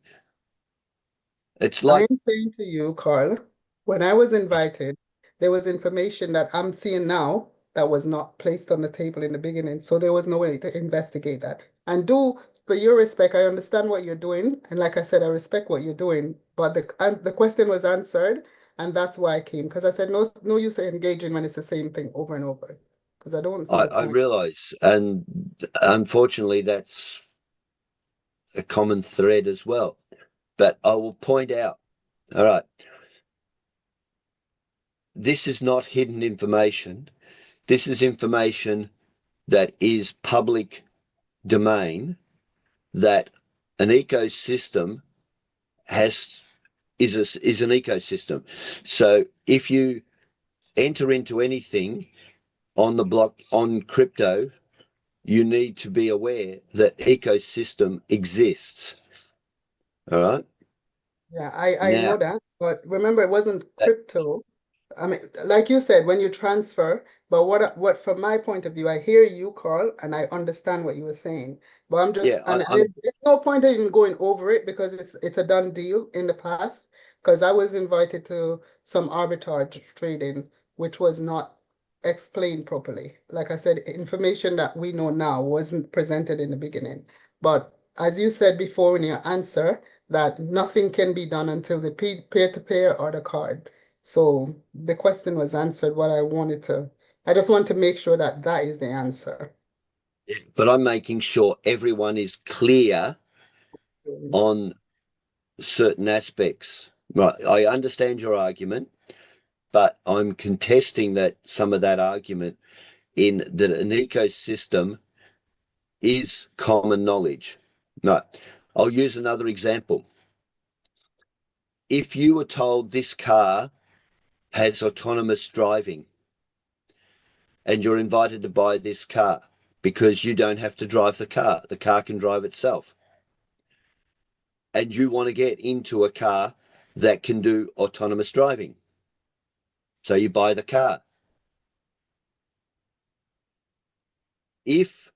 It's I like am saying to you, Carl, when I was invited, there was information that I'm seeing now that was not placed on the table in the beginning. So there was no way to investigate that. And for your respect, I understand what you're doing. And like I said, I respect what you're doing. But the question was answered. And that's why I came. Because I said, no use in engaging when it's the same thing over and over. Because I don't see the I point. realize, and unfortunately, that's a common thread as well. But I will point out, all right, this is not hidden information. This is information that is public domain, that an ecosystem is an ecosystem. So if you enter into anything on the block on crypto, you need to be aware that ecosystem exists. All right. Yeah, I Now, know that. But remember, it wasn't crypto. I mean, like you said, when you transfer, but what from my point of view, I hear you, Carl, and I understand what you were saying. But I'm just, yeah, and it's no point in even going over it because it's a done deal in the past. Because I was invited to some arbitrage trading, which was not explained properly. Like I said, information that we know now wasn't presented in the beginning. But as you said before in your answer, that nothing can be done until the peer-to-peer or the card. So the question was answered what I just want to make sure that that is the answer. but I'm making sure everyone is clear on certain aspects. Right. I understand your argument, but I'm contesting that some of that argument in that an ecosystem is common knowledge. No, I'll use another example. If you were told this car has autonomous driving and you're invited to buy this car because you don't have to drive the car can drive itself, and you want to get into a car that can do autonomous driving. So you buy the car. If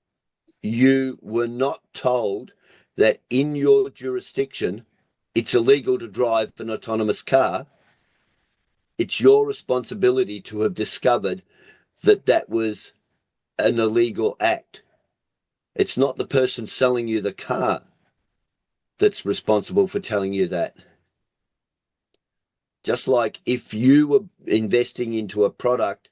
you were not told that in your jurisdiction it's illegal to drive an autonomous car, it's your responsibility to have discovered that that was an illegal act. It's not the person selling you the car that's responsible for telling you that. Just like if you were investing into a product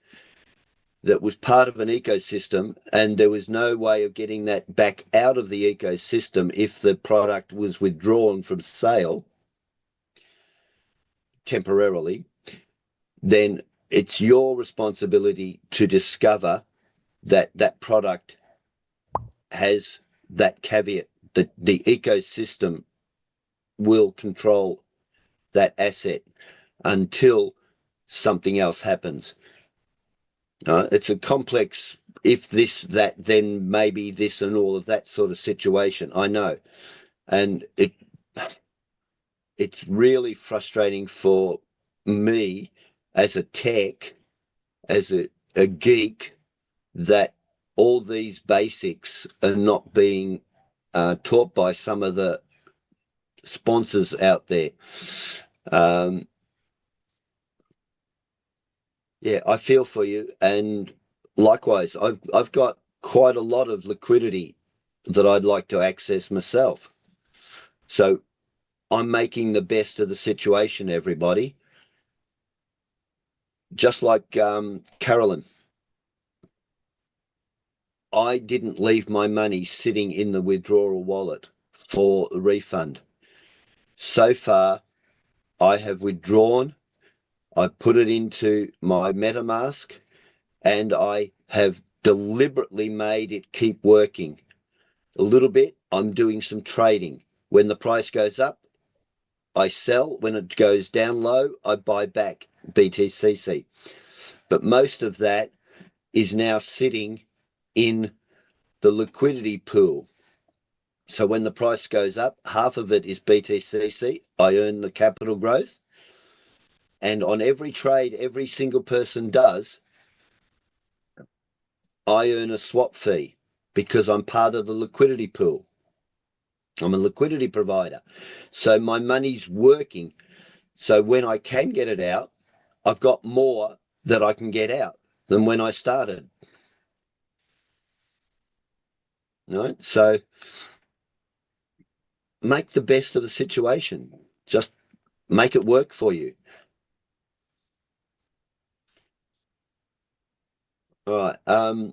that was part of an ecosystem and there was no way of getting that back out of the ecosystem if the product was withdrawn from sale temporarily, then it's your responsibility to discover that that product has that caveat, that the ecosystem will control that asset until something else happens. It's a complex if this, that, then maybe this and all of that sort of situation. I know. And it's really frustrating for me as a tech, as a geek, that all these basics are not being taught by some of the sponsors out there. Yeah, I feel for you, and likewise, I've got quite a lot of liquidity that I'd like to access myself. So I'm making the best of the situation, everybody. Just like Carolyn, I didn't leave my money sitting in the withdrawal wallet for a refund. So far, I have withdrawn, I put it into my MetaMask, and I have deliberately made it keep working. A little bit, I'm doing some trading. When the price goes up, I sell. When it goes down low, I buy back BTCC. But most of that is now sitting in the liquidity pool. So when the price goes up, half of it is BTCC. I earn the capital growth. And on every trade every single person does, I earn a swap fee because I'm part of the liquidity pool. I'm a liquidity provider. So my money's working. So when I can get it out, I've got more that I can get out than when I started. Right? So make the best of the situation. Just make it work for you. All right.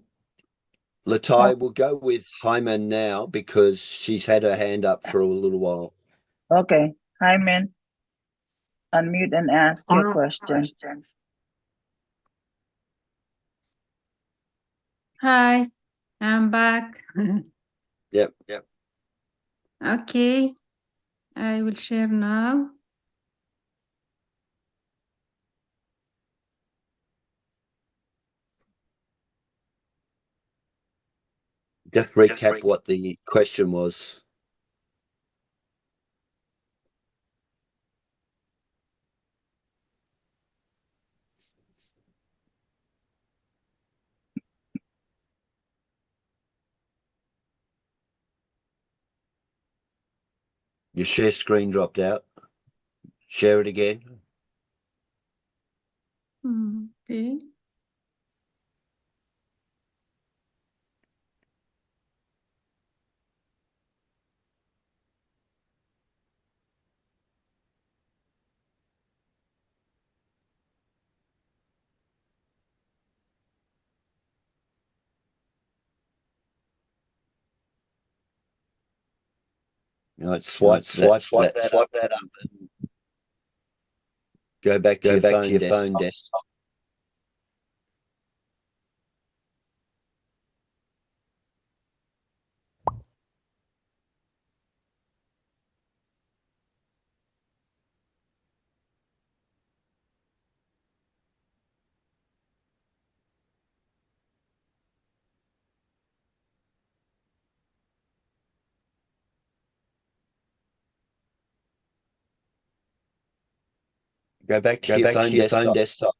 Latai, we'll go with Hyman now because she's had her hand up for a little while. Okay, Hyman, unmute and ask your question. Hi, I'm back. Yep. Okay, I will share now. Just recap what the question was. Your share screen dropped out. Share it again. Okay. You know, swipe that up and go back to your phone desktop. Go back to your phone desktop.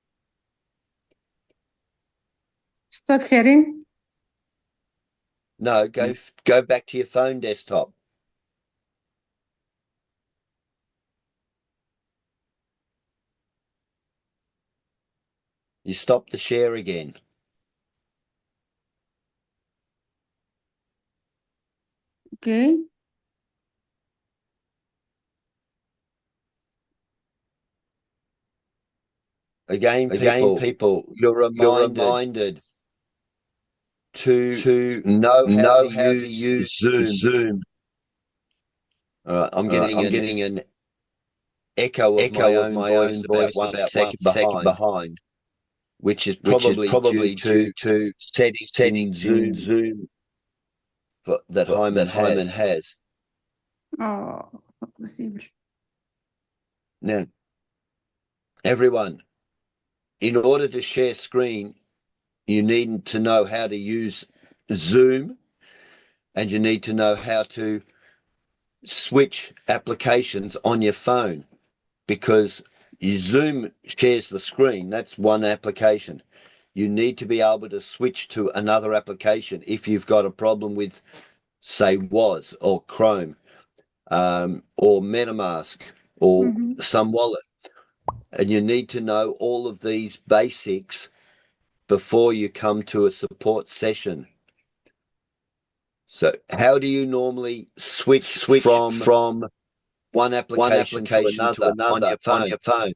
Stop sharing. No, go back to your phone desktop. You stop the share again. Okay. Again, people, you're reminded to know how to use Zoom. All right, I'm getting an echo of my own voice about 1 second behind, which is probably due to settings in Zoom that Hyman has. Oh, possible. Now, everyone, in order to share screen, you need to know how to use Zoom, and you need to know how to switch applications on your phone, because Zoom shares the screen. That's one application. You need to be able to switch to another application if you've got a problem with, say, waas or Chrome, or MetaMask or some wallet. And you need to know all of these basics before you come to a support session. So how do you normally switch from one application to another on your phone?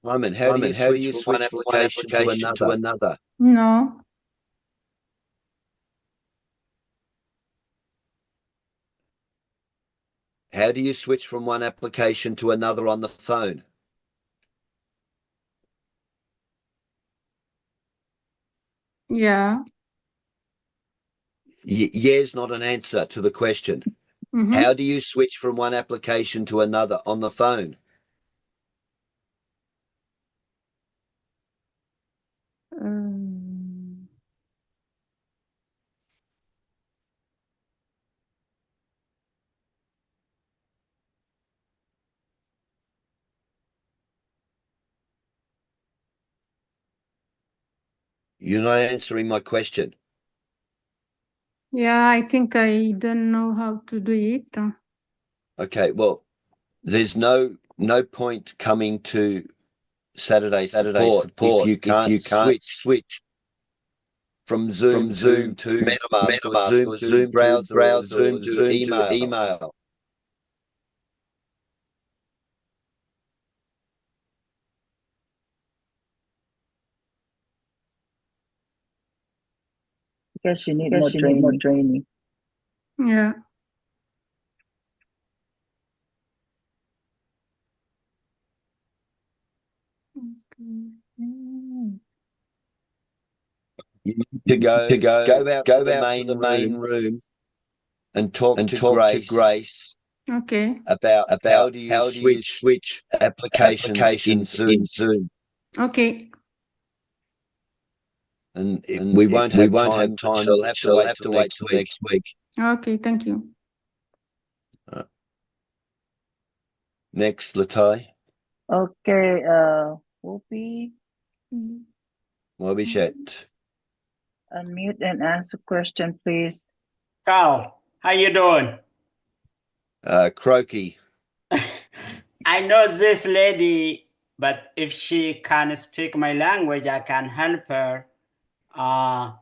Hyman, how do you switch from one application to another? No. How do you switch from one application to another on the phone? Yeah. Yes, not an answer to the question. How do you switch from one application to another on the phone? You're not answering my question. Yeah, I think I don't know how to do it. Okay, well, there's no point coming to Saturday support if you can't switch from Zoom to MetaMask or Zoom to browser or Zoom to email. Because you need more training. Yeah. You need to go out to the main room and talk to Grace Okay. about how do you switch applications in Zoom. Okay. And we won't have time. She'll have to wait till next week. Okay, thank you. Next, Latai. Okay, Whoopi, Wabishet. unmute and ask a question, please. Carl, how you doing? Croaky. I know this lady, but if she can speak my language, I can help her. I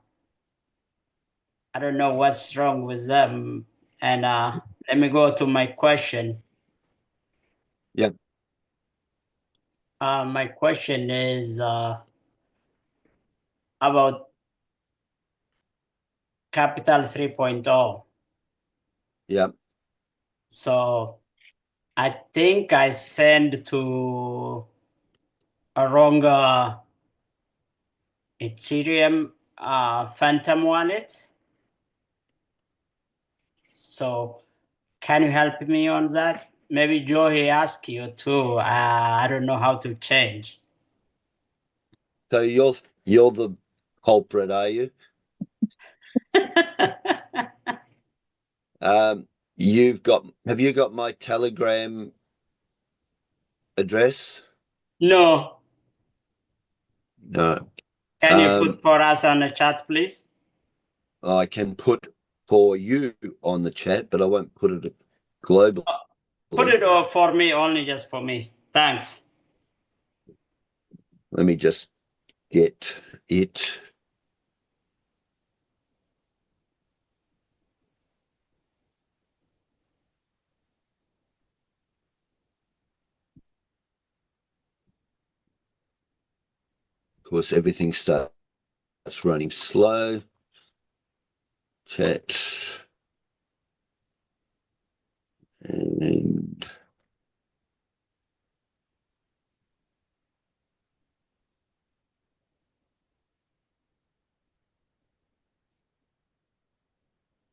don't know what's wrong with them. And let me go to my question. Yep. My question is about Capital 3.0. Yep. So I think I sent to a wrong Ethereum Phantom wallet. So can you help me on that? maybe Joey asked you too. I don't know how to change. So you're the culprit, are you? Have you got my Telegram address? No. No. Can you put for us on the chat, please? I can put for you on the chat, but I won't put it globally. Put it for me, only just for me. Thanks. Let me just get it. Of course, everything starts running slow. Chat. And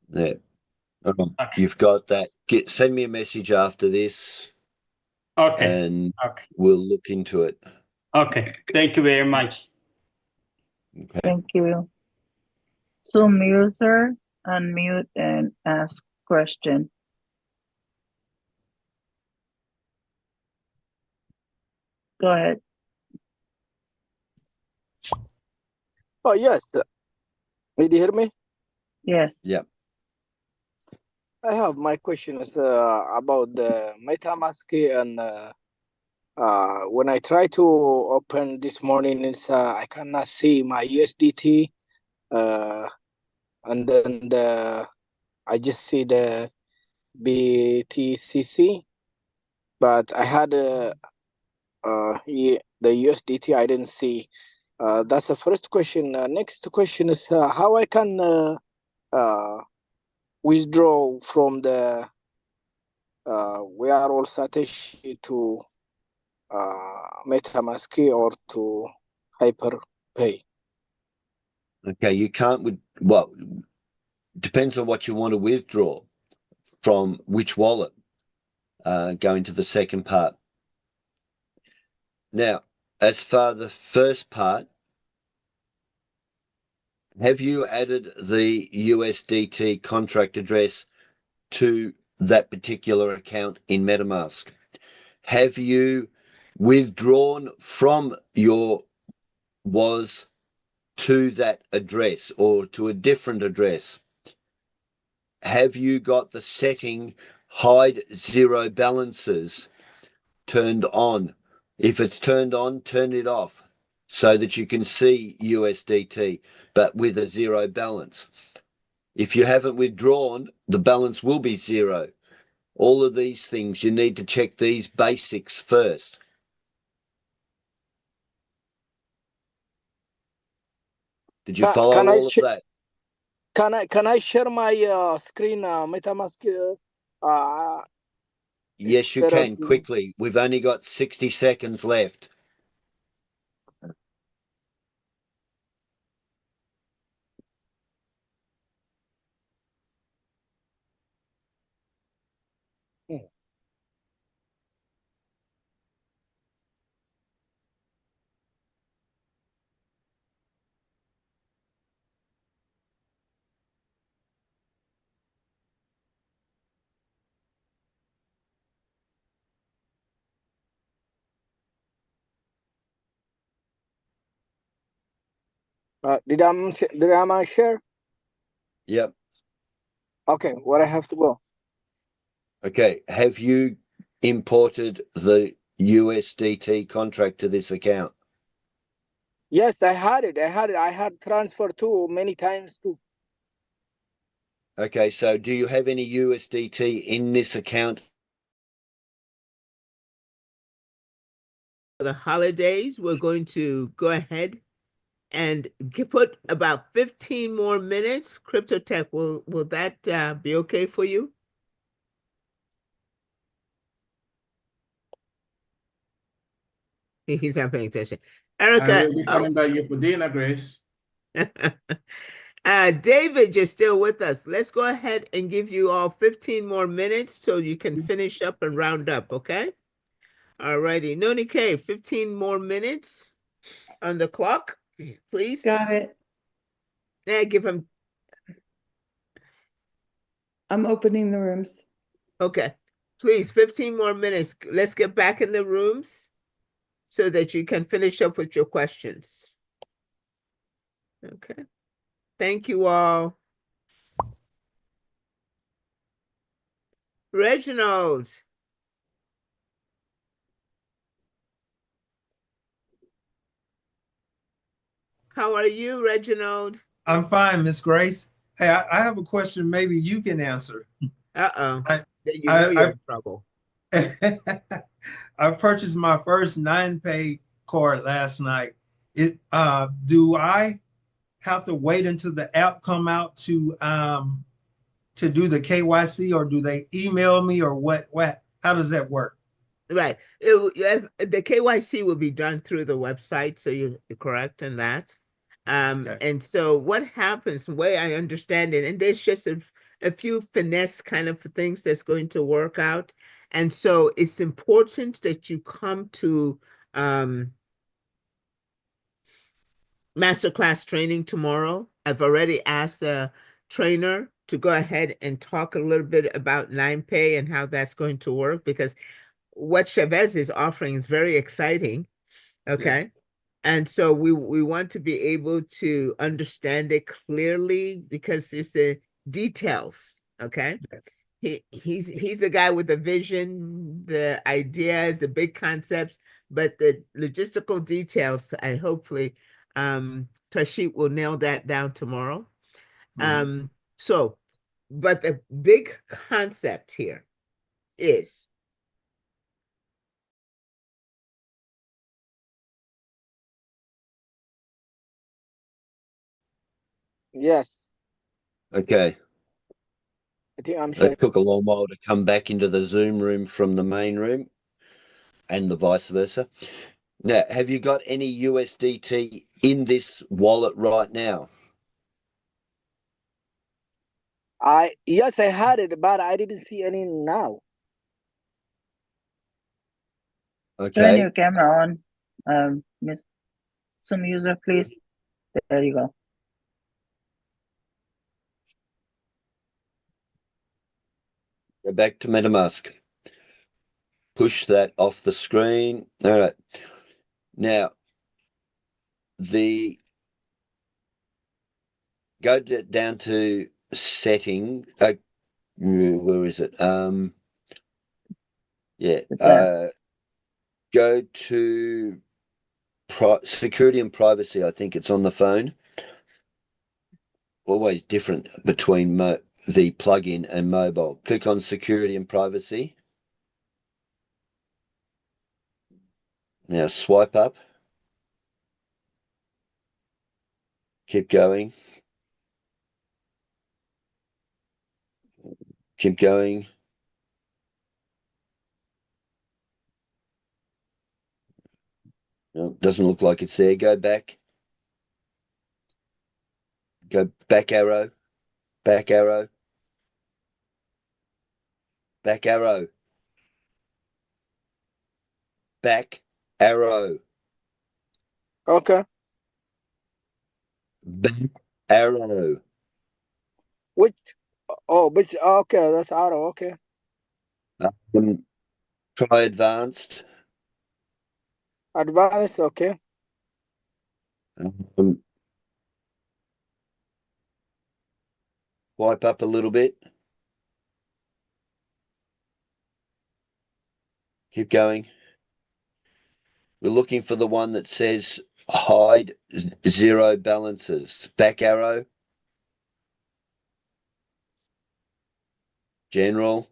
there. Okay. You've got that. Send me a message after this. Okay. And we'll look into it. Okay. Thank you very much. Okay. Thank you. So user, unmute and ask question. Go ahead. Oh, yes. Did you hear me? Yes. Yeah. I have my question is about the MetaMask and when I try to open this morning, it's I cannot see my USDT, and then I just see the BTCC, but I had the USDT I didn't see. That's the first question. Next question is how I can withdraw from the we are all Satoshi to MetaMask or to HyperPay. Okay, you can't well, depends on what you want to withdraw from which wallet. Going to the second part. Now, as far the first part, have you added the USDT contract address to that particular account in MetaMask? Have you withdrawn from your WAS to that address or to a different address? Have you got the setting hide zero balances turned on? If it's turned on, turn it off so that you can see USDT, but with a zero balance. If you haven't withdrawn, the balance will be zero. All of these things, you need to check these basics first. Did you follow all of that? Can I share my screen MetaMask? Yes, you can. Quickly. We've only got 60 seconds left. Did I share? Yep. Okay, where I have to go? Okay. Have you imported the USDT contract to this account? Yes, I had it. I had transfer too many times too. Okay, so do you have any USDT in this account? For the holidays, we're going to go ahead and put about 15 more minutes. Crypto Tech, will that be okay for you? He's not paying attention. Erica. I will be coming by you for dinner, Grace. David, you're still with us. Let's go ahead and give you all 15 more minutes so you can finish up and round up, okay? All righty. Noni K, 15 more minutes on the clock, please. Got it. Yeah, give him. I'm opening the rooms. Okay. Please, 15 more minutes. Let's get back in the rooms so that you can finish up with your questions. Okay. Thank you all. Reginald. How are you, Reginald? I'm fine, Miss Grace. Hey, I have a question maybe you can answer. Uh-oh. I, Then you know you're in trouble. I purchased my first 9Pay card last night. Do I have to wait until the app come out to do the KYC, or do they email me, or what how does that work? Right. The KYC will be done through the website, so you're correct in that. Okay. And so what happens, the way I understand it, and there's just a few finesse kind of things that's going to work out. And so it's important that you come to masterclass training tomorrow. I've already asked the trainer to go ahead and talk a little bit about 9Pay and how that's going to work, because what Chavez is offering is very exciting. Okay. Yeah. And so we want to be able to understand it clearly because there's the details. Okay. He's a guy with a vision, the ideas, the big concepts, but the logistical details, I hopefully Tashit will nail that down tomorrow. So, but the big concept here is Yes, Okay. I think I'm It took a long while to come back into the Zoom room from the main room and the vice versa. Now, have you got any USDT in this wallet right now? Yes, I had it, but I didn't see any now. Okay. Turn your camera on, Miss some user, please. There you go. Go back to MetaMask. Push that off the screen. All right. Now, go down to setting. Where is it? Yeah. Go to security and privacy. I think it's on the phone. Always different between the plugin and mobile. Click on security and privacy. Now swipe up. Keep going. Keep going. No, doesn't look like it's there. Go back. Go back arrow. Back arrow. Back arrow. Back arrow. Okay. Back arrow. Which? Okay, that's auto. Okay. Try advanced. Advanced. Okay. Wipe up a little bit. Keep going. We're looking for the one that says hide zero balances. Back arrow. General.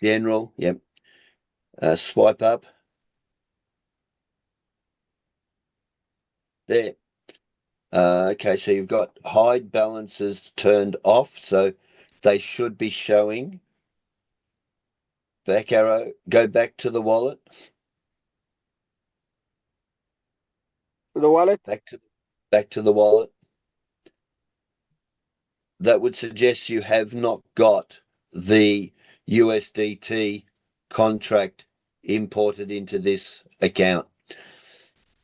General. Yep. Swipe up. There. Okay, so you've got hide balances turned off, so they should be showing. Back arrow. Go back to the wallet. The wallet? Back to the wallet. That would suggest you have not got the USDT contract imported into this account.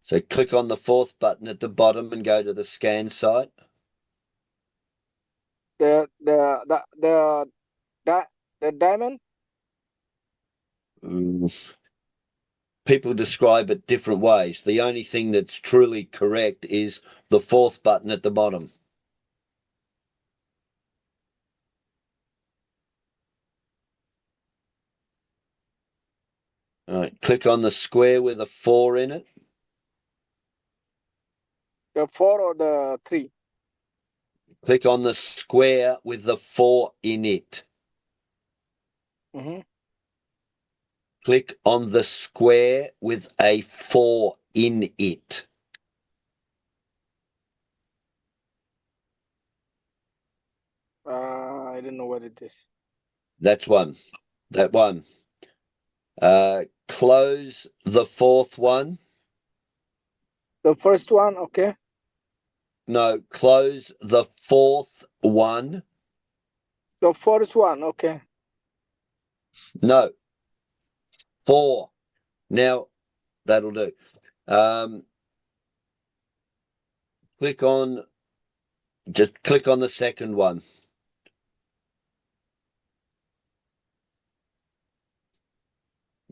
So click on the fourth button at the bottom and go to the scan site. The diamond? People describe it different ways. The only thing that's truly correct is the fourth button at the bottom. All right, click on the square with a 4 in it. The 4 or the 3? Click on the square with the 4 in it. Mm-hmm. Click on the square with a 4 in it. I don't know what it is. That's one. That one. Close the fourth one. The first one, okay. No, close the fourth one. The first one, okay. No. 4. Now, that'll do. Just click on the second one.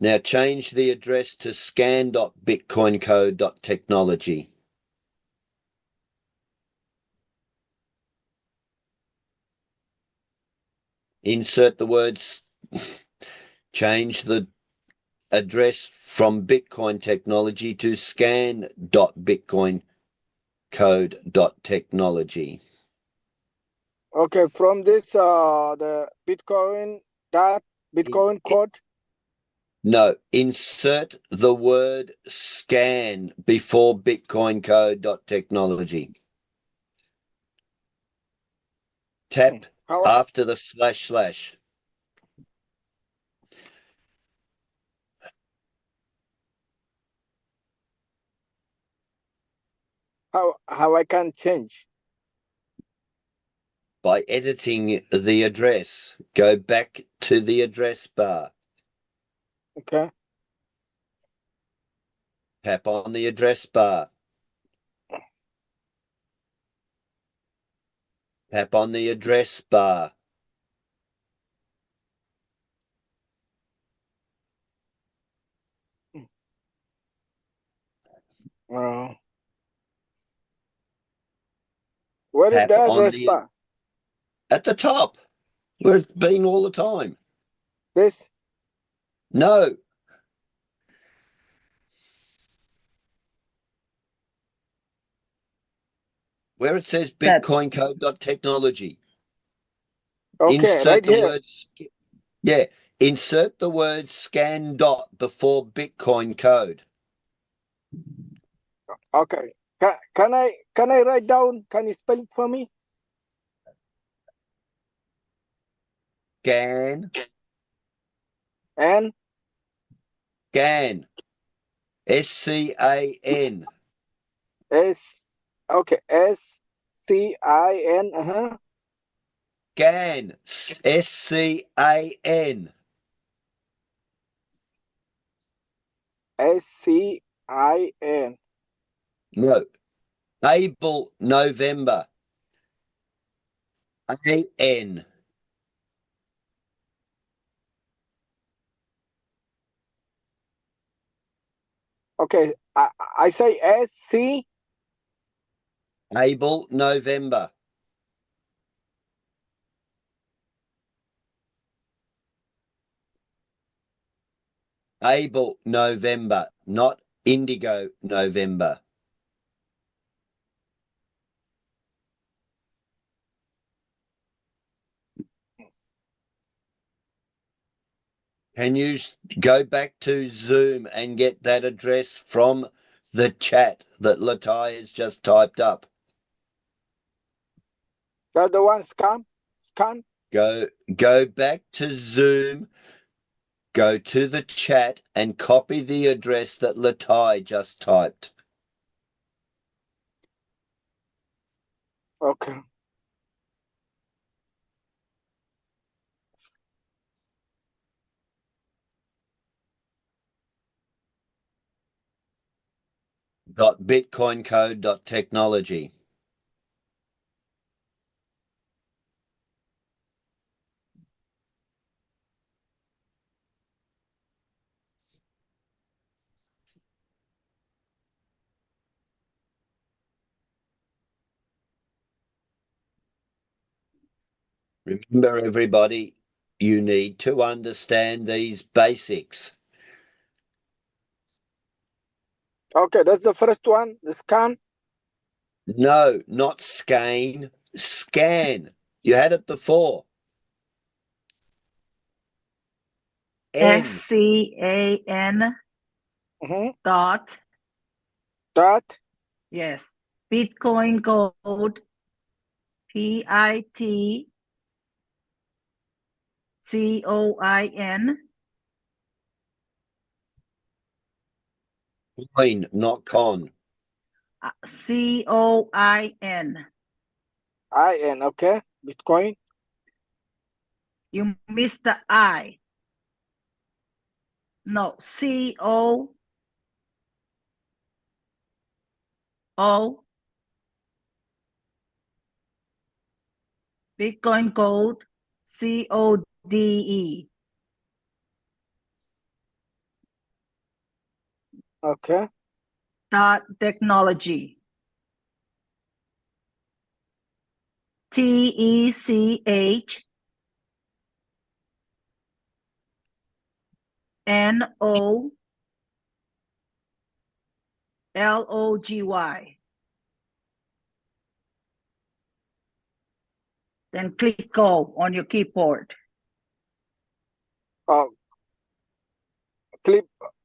Now change the address to scan.bitcoincode.technology. Insert the words, change the address from Bitcoin technology to scan.bitcoincode.technology. Okay, from this, the Bitcoin code? No, insert the word scan before bitcoincode.technology. Tap after the // How I can change? By editing the address. Go back to the address bar. Okay. Tap on the address bar. Tap on the address bar. Where is Tap the on address the bar? at the top, where it's been all the time. This? No. Where it says bitcoincode.technology. Okay, Insert right the here. words. Yeah. Insert the word scan dot before Bitcoin code. Okay. Can I write down? Can you spell it for me? Scan. N. Scan. SCAN. Okay. SCIN. Scan. SCAN. SCIN. No. Able November. AN. Okay. I say SC. Able November. Able November, not Indigo November. Can you go back to Zoom and get that address from the chat that Latai has just typed up? That's the one scan. Go back to Zoom, go to the chat and copy the address that Latai just typed. Okay. .bitcoincode.technology. Remember, everybody, you need to understand these basics. Okay, that's the first one, the scan. No, not scan, scan. You had it before. N. SCAN dot. Dot. Yes. Bitcoin code PITCOIN. Coin, not con. COIN. IN, okay. Bitcoin. You missed the I. No, CO. O. Bitcoin code CODE. Okay. Dot technology. TECH NOLOGY. Then click go on your keyboard. Oh, click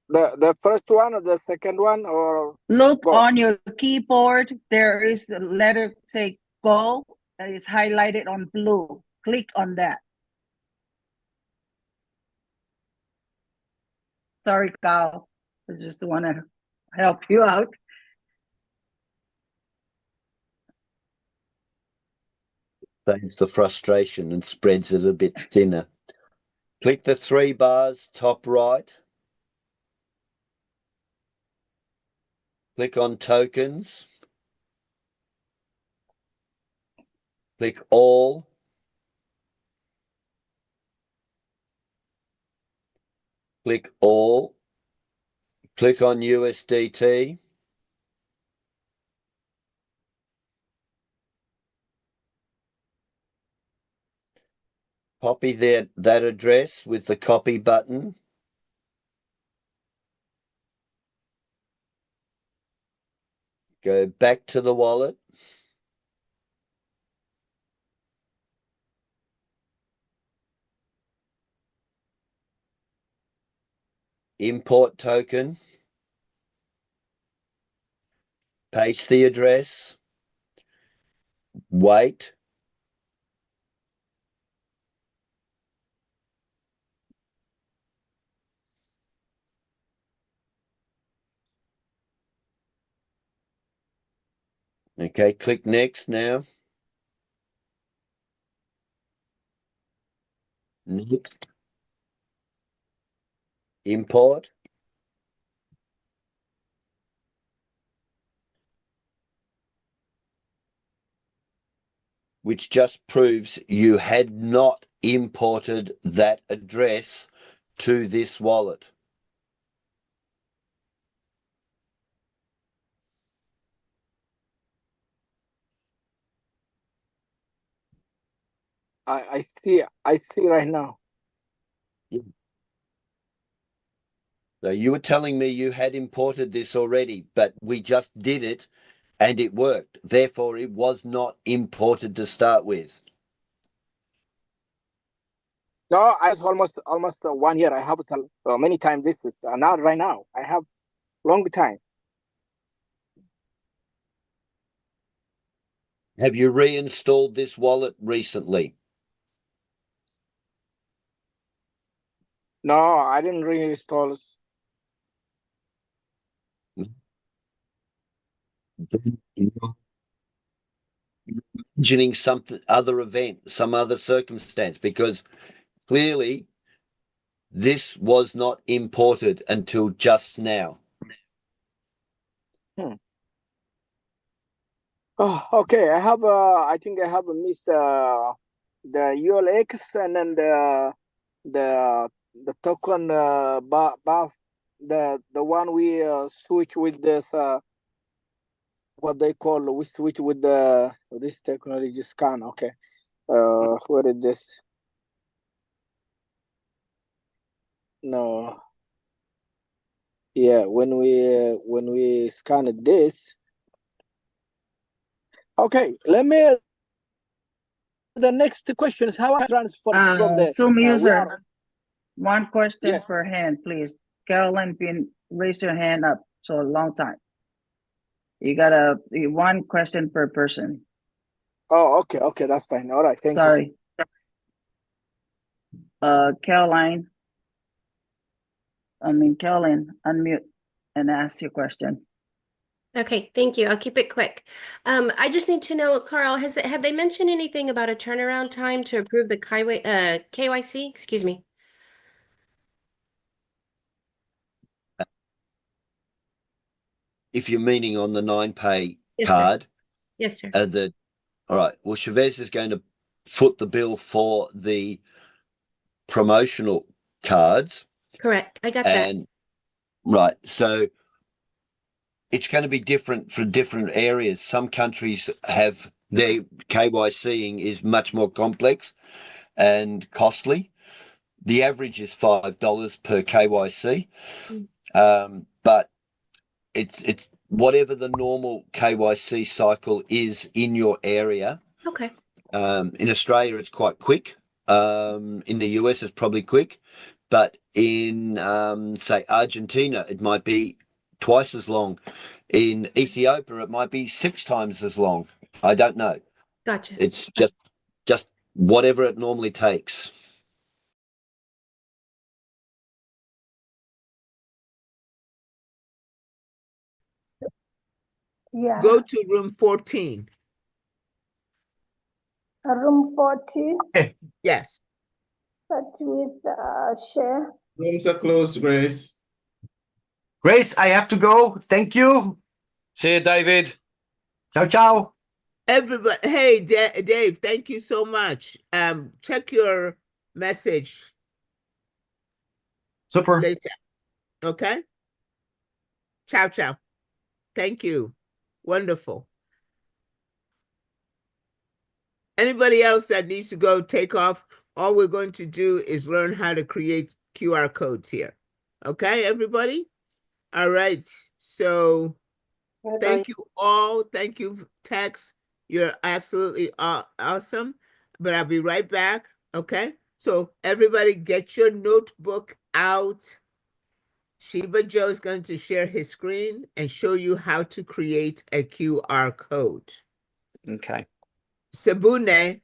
the first one or the second one, or Look both? on your keyboard. There is a letter say go that is highlighted on blue. Click on that. Sorry, Kyle. I just want to help you out. Saves the frustration and spreads it a bit thinner. Click the 3 bars top right. Click on tokens. Click all. Click all. Click on USDT. Copy that address with the copy button. Go back to the wallet. Import token. Paste the address. Wait. Okay, click next now. Next. Import. Which just proves you had not imported that address to this wallet. I see right now. So you were telling me you had imported this already, but we just did it and it worked. Therefore, it was not imported to start with. No, I almost 1 year. I have many times. This is not right now. I have long time. Have you reinstalled this wallet recently? No, I didn't reinstall. imagining some other event, some other circumstance, because clearly this was not imported until just now. Oh, okay. I think I have missed the ULX and then the token buff, the one we switch with this what they call, we switch with this technology scan. Okay. Where is this? No. Yeah, when we scanned this. Okay, let me. The next question is how I transfer from the Zoom we user, are. one question Yes. per hand, please. Caroline, raise your hand up so a long time. You gotta one question per person. Oh, okay, that's fine. All right, thank you. Sorry. Caroline, unmute and ask your question. Okay, thank you. I'll keep it quick. I just need to know, Carl, have they mentioned anything about a turnaround time to approve the KYC? Excuse me. If you're meaning on the 9Pay Yes, sir. card, Yes, sir. All right. Well, Chavez is going to foot the bill for the promotional cards. Correct. I got that. And right. So it's going to be different for different areas. Some countries have their KYCing is much more complex and costly. The average is $5 per KYC. But it's whatever the normal KYC cycle is in your area. Okay. In Australia, it's quite quick. In the US, it's probably quick. But in, say, Argentina, it might be twice as long. In Ethiopia, it might be 6 times as long. I don't know. Gotcha. It's just whatever it normally takes. Yeah. Go to room 14. Room 14. Yes. But with share. Rooms are closed, Grace. Grace, I have to go. Thank you. See you, David. Ciao, ciao. Everybody, hey, Dave, thank you so much. Check your message Super. later. Okay? Ciao, ciao. Thank you. Wonderful. Anybody else that needs to go take off, all we're going to do is learn how to create QR codes here. Okay, everybody? All right. So thank you all. Thank you, Tex. You're absolutely awesome. But I'll be right back. Okay? So everybody get your notebook out. Shiba Joe is going to share his screen and show you how to create a QR code. Okay. Sabune,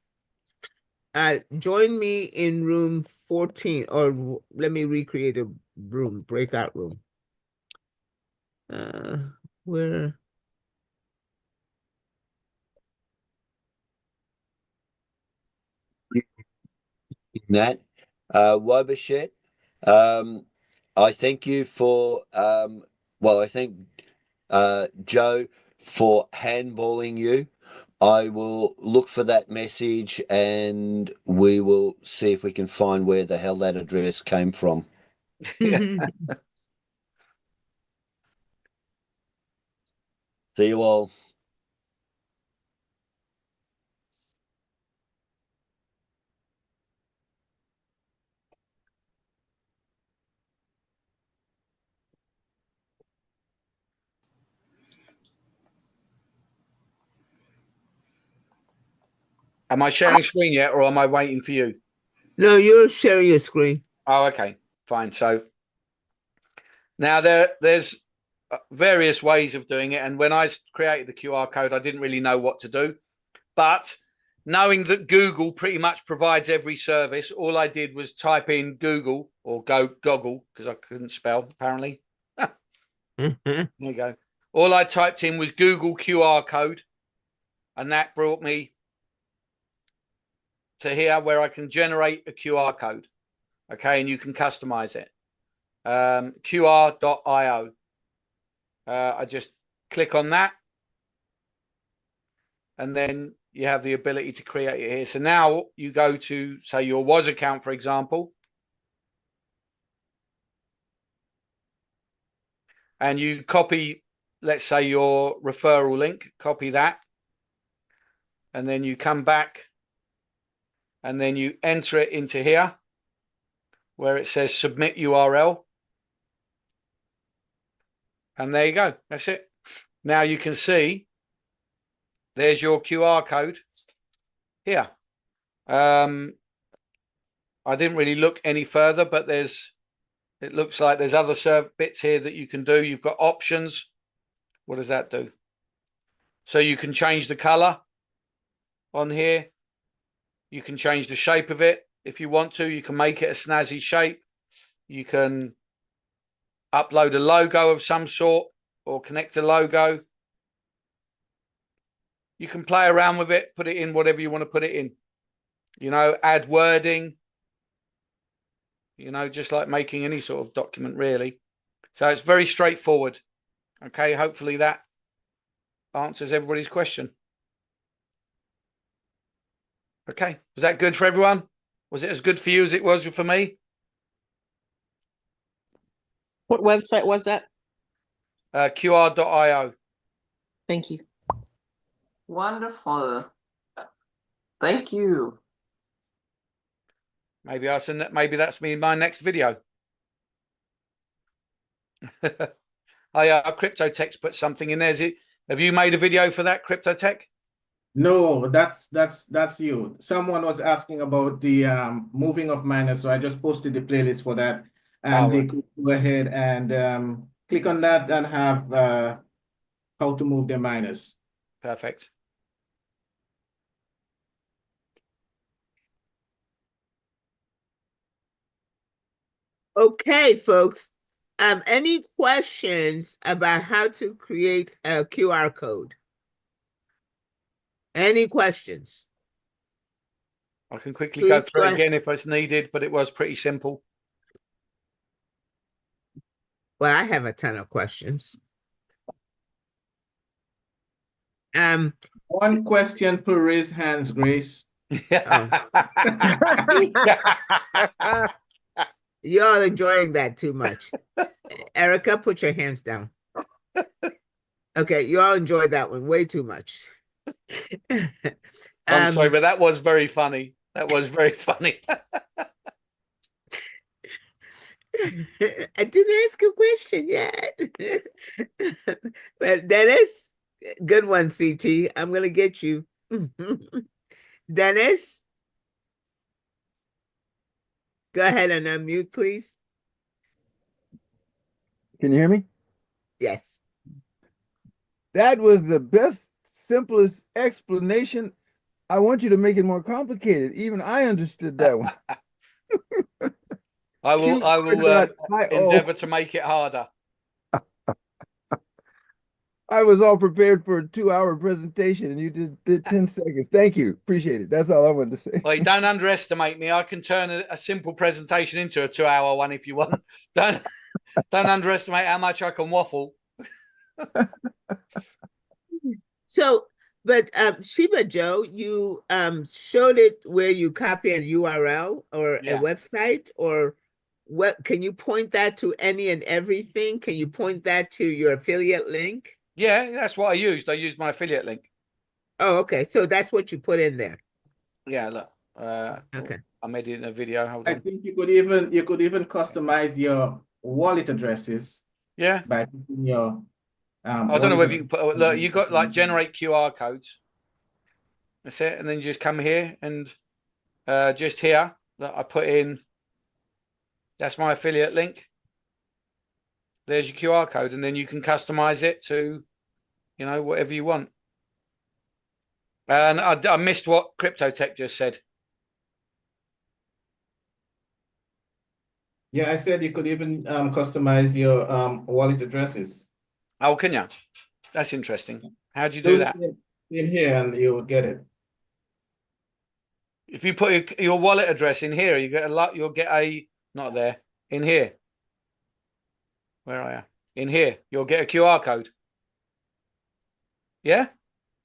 join me in room 14, or let me recreate a room, breakout room. Where? Nat, Wobeshet, I thank you for, I thank Joe for handballing you. I will look for that message and we will see if we can find where the hell that address came from. See you all. Am I sharing screen yet, or am I waiting for you? No, you're sharing your screen. Oh, okay, fine. So now there's various ways of doing it, and when I created the QR code, I didn't really know what to do, but knowing that Google pretty much provides every service, all I did was type in Google or Goggle because I couldn't spell apparently. There you go. All I typed in was Google QR code, and that brought me to here where I can generate a QR code. Okay, and you can customize it. QR.io. I just click on that, and then you have the ability to create it here. So now you go to, say, your WAS account, for example, and you copy, let's say, your referral link, copy that, and then you come back and then you enter it into here where it says submit URL. And there you go. That's it. Now you can see there's your QR code here. I didn't really look any further, but it looks like there's other bits here that you can do. You've got options. What does that do? So you can change the color on here. You can change the shape of it if you want to. You can make it a snazzy shape. You can upload a logo of some sort or connect a logo. You can play around with it, put it in whatever you want to put it in. You know, add wording. You know, just like making any sort of document, really. So it's very straightforward. Okay, hopefully that answers everybody's question. Okay, was that good for everyone? Was it as good for you as it was for me? What website was that? QR.io. Thank you. Wonderful. Thank you. Maybe I send that. Maybe that's me in my next video. Oh yeah, Cryptotech's put something in there. Have you made a video for that, Cryptotech? No, that's you. Someone was asking about the moving of miners, so I just posted the playlist for that, and they could go ahead and click on that and have how to move their miners. Perfect. Okay, folks. Any questions about how to create a QR code? Any questions? I can quickly go through it again if it's needed, but it was pretty simple. Well, I have a ton of questions. One question per raised hands, Grace. You're enjoying that too much. Erica, put your hands down. Okay, you all enjoyed that one way too much. I'm sorry, but that was very funny. That was very funny. I didn't ask a question yet. But Dennis, good one, CT. I'm going to get you. Dennis, go ahead and unmute, please. Can you hear me? Yes. That was the best, simplest explanation. I want you to make it more complicated. Even I understood that one. I will endeavor to make it harder. I was all prepared for a 2-hour presentation and you just did 10 seconds. Thank you. Appreciate it. That's all I wanted to say. Well, don't underestimate me. I can turn a simple presentation into a 2-hour one if you want. Don't underestimate how much I can waffle. So, but Shiba Joe, you showed it where you copy a URL or a website, or what? Can you point that to any and everything? Can you point that to your affiliate link? Yeah, that's what I used. I used my affiliate link. Oh, okay. So that's what you put in there. Yeah, look. Okay. I'm editing a video. Hold on. I think you could even customize your wallet addresses. Yeah. By putting your I don't know whether you can put. Look, you got like generate QR codes. That's it, and then you just come here and just here that I put in. That's my affiliate link. There's your QR code, and then you can customize it to, you know, whatever you want. And I missed what Cryptotech just said. Yeah, I said you could even customize your wallet addresses. Oh, can you? That's interesting. How do you do that? In here, and you will get it. If you put your wallet address in here, you get a lot. You'll get a not there in here. Where are you? In here, you'll get a QR code. Yeah.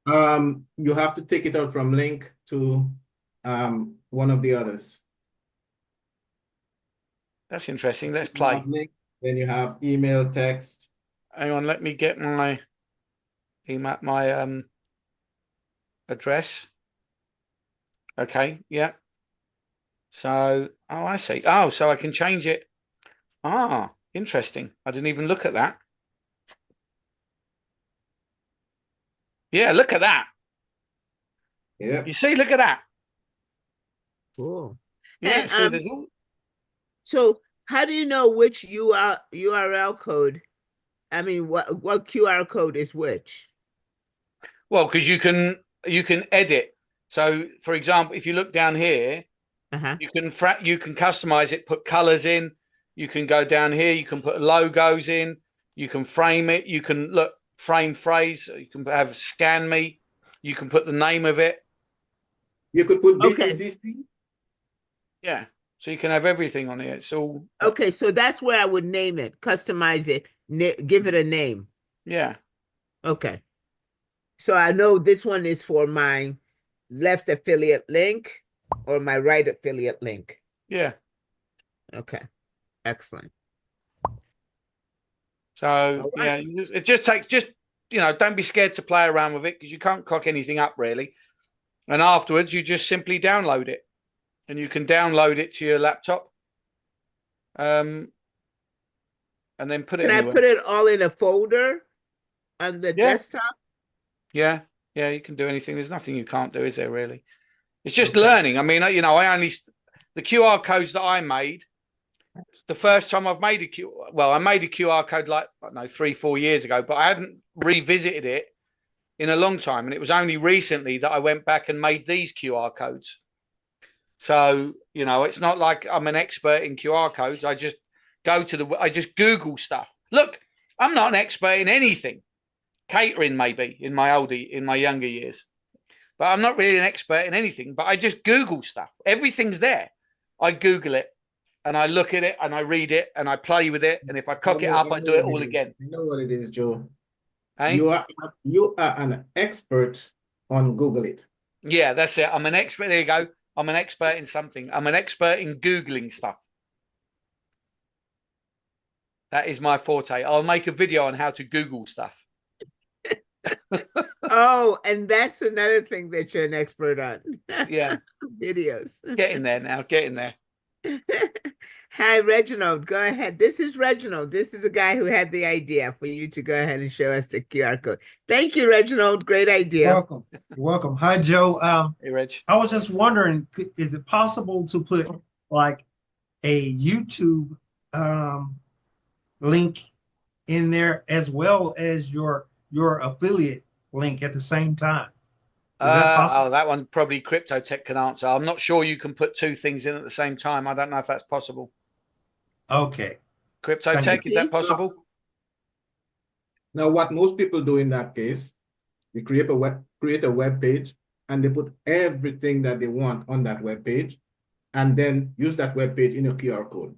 You have to take it out from link to one of the others. That's interesting. Let's play. Link, then you have email, text. Hang on, let me get my email, my address. Okay, yeah. So, oh, I see. Oh, so I can change it. Ah, interesting. I didn't even look at that. Yeah, look at that. Yeah. You see, look at that. Cool. Yeah, And, see, there's all. So how do you know which URL code? I mean, what QR code is which? Well, because you can edit. So, for example, if you look down here, you can customize it, put colors in. You can go down here. You can put logos in. You can frame it. You can frame phrase. You can have scan me. You can put the name of it. You could put BTCC. Yeah. So you can have everything on here. It's all okay. So that's where I would name it, customize it, give it a name. Yeah. Okay. So I know this one is for my left affiliate link or my right affiliate link. Yeah. Okay. Excellent. So yeah, it just takes don't be scared to play around with it because you can't cock anything up really. And afterwards, you just simply download it, and you can download it to your laptop, and then put it. Can anywhere. I put it all in a folder on the desktop? Yeah, yeah, you can do anything. There's nothing you can't do, is there? Really? It's just learning. I mean, the QR codes that I made. The first time I've made I made a QR code like 3-4 years ago, but I hadn't revisited it in a long time, and it was only recently that I went back and made these QR codes. So it's not like I'm an expert in QR codes. I just I just Google stuff. Look, I'm not an expert in anything. Catering maybe in my younger years, but I'm not really an expert in anything. But I just Google stuff. Everything's there. I Google it. And I look at it and I read it and I play with it. And if I cock it up, I do it all again. You know what it is, Joe? Hey? You are an expert on Google it. Yeah, that's it. I'm an expert. There you go. I'm an expert in something. I'm an expert in Googling stuff. That is my forte. I'll make a video on how to Google stuff. Oh, and that's another thing that you're an expert on. Yeah. Videos. Getting there now. Getting there. Hi, Reginald. Go ahead. This is Reginald. This is a guy who had the idea for you to go ahead and show us the QR code. Thank you, Reginald. Great idea. Welcome. You're welcome. Hi, Joe. Hey, Reg. I was just wondering, is it possible to put like a YouTube link in there as well as your affiliate link at the same time? Is that possible? Oh, that one probably Crypto Tech can answer. I'm not sure you can put two things in at the same time. I don't know if that's possible. Okay. Crypto Tech, is that possible? Now, what most people do in that case, they create a web page and they put everything that they want on that web page and then use that web page in your QR code.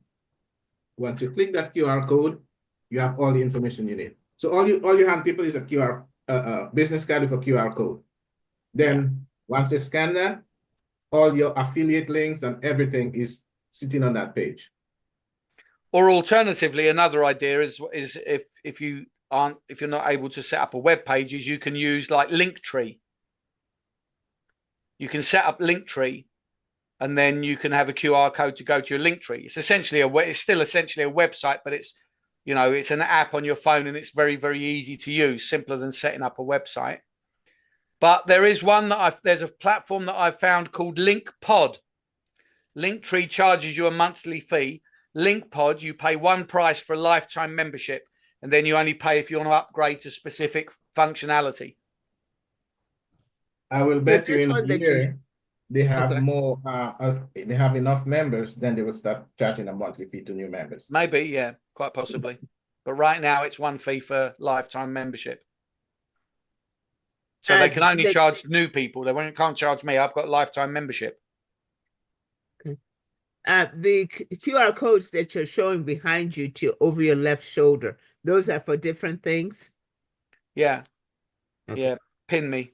Once you click that QR code, you have all the information you need. So all you hand people is a QR business card with a QR code. Then once they scan that, all your affiliate links and everything is sitting on that page. Or alternatively, another idea is if you're not able to set up a web page, is you can use like Linktree. You can set up Linktree, and then you can have a QR code to go to your Linktree. It's still essentially a website, but it's an app on your phone, and it's very, very easy to use, simpler than setting up a website. But there is there's a platform that I've found called LinkPod. Linktree charges you a monthly fee. LinkPod, you pay one price for a lifetime membership, and then you only pay if you want to upgrade to specific functionality. I will bet you in a year they have more. They have enough members, then they will start charging a monthly fee to new members. Maybe, yeah, quite possibly. But right now, it's one fee for lifetime membership. So they can only charge new people. They can't charge me. I've got lifetime membership. The QR codes that you're showing behind you to over your left shoulder, those are for different things. Yeah. Okay. Yeah. Pin me.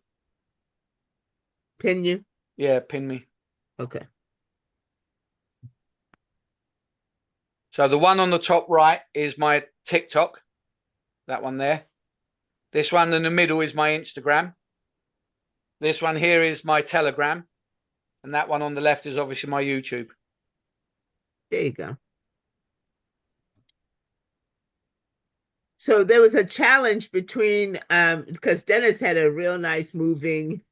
Pin you? Yeah, pin me. Okay. So the one on the top right is my TikTok. That one there. This one in the middle is my Instagram. This one here is my Telegram. And that one on the left is obviously my YouTube. There you go. So there was a challenge between because Dennis had a real nice moving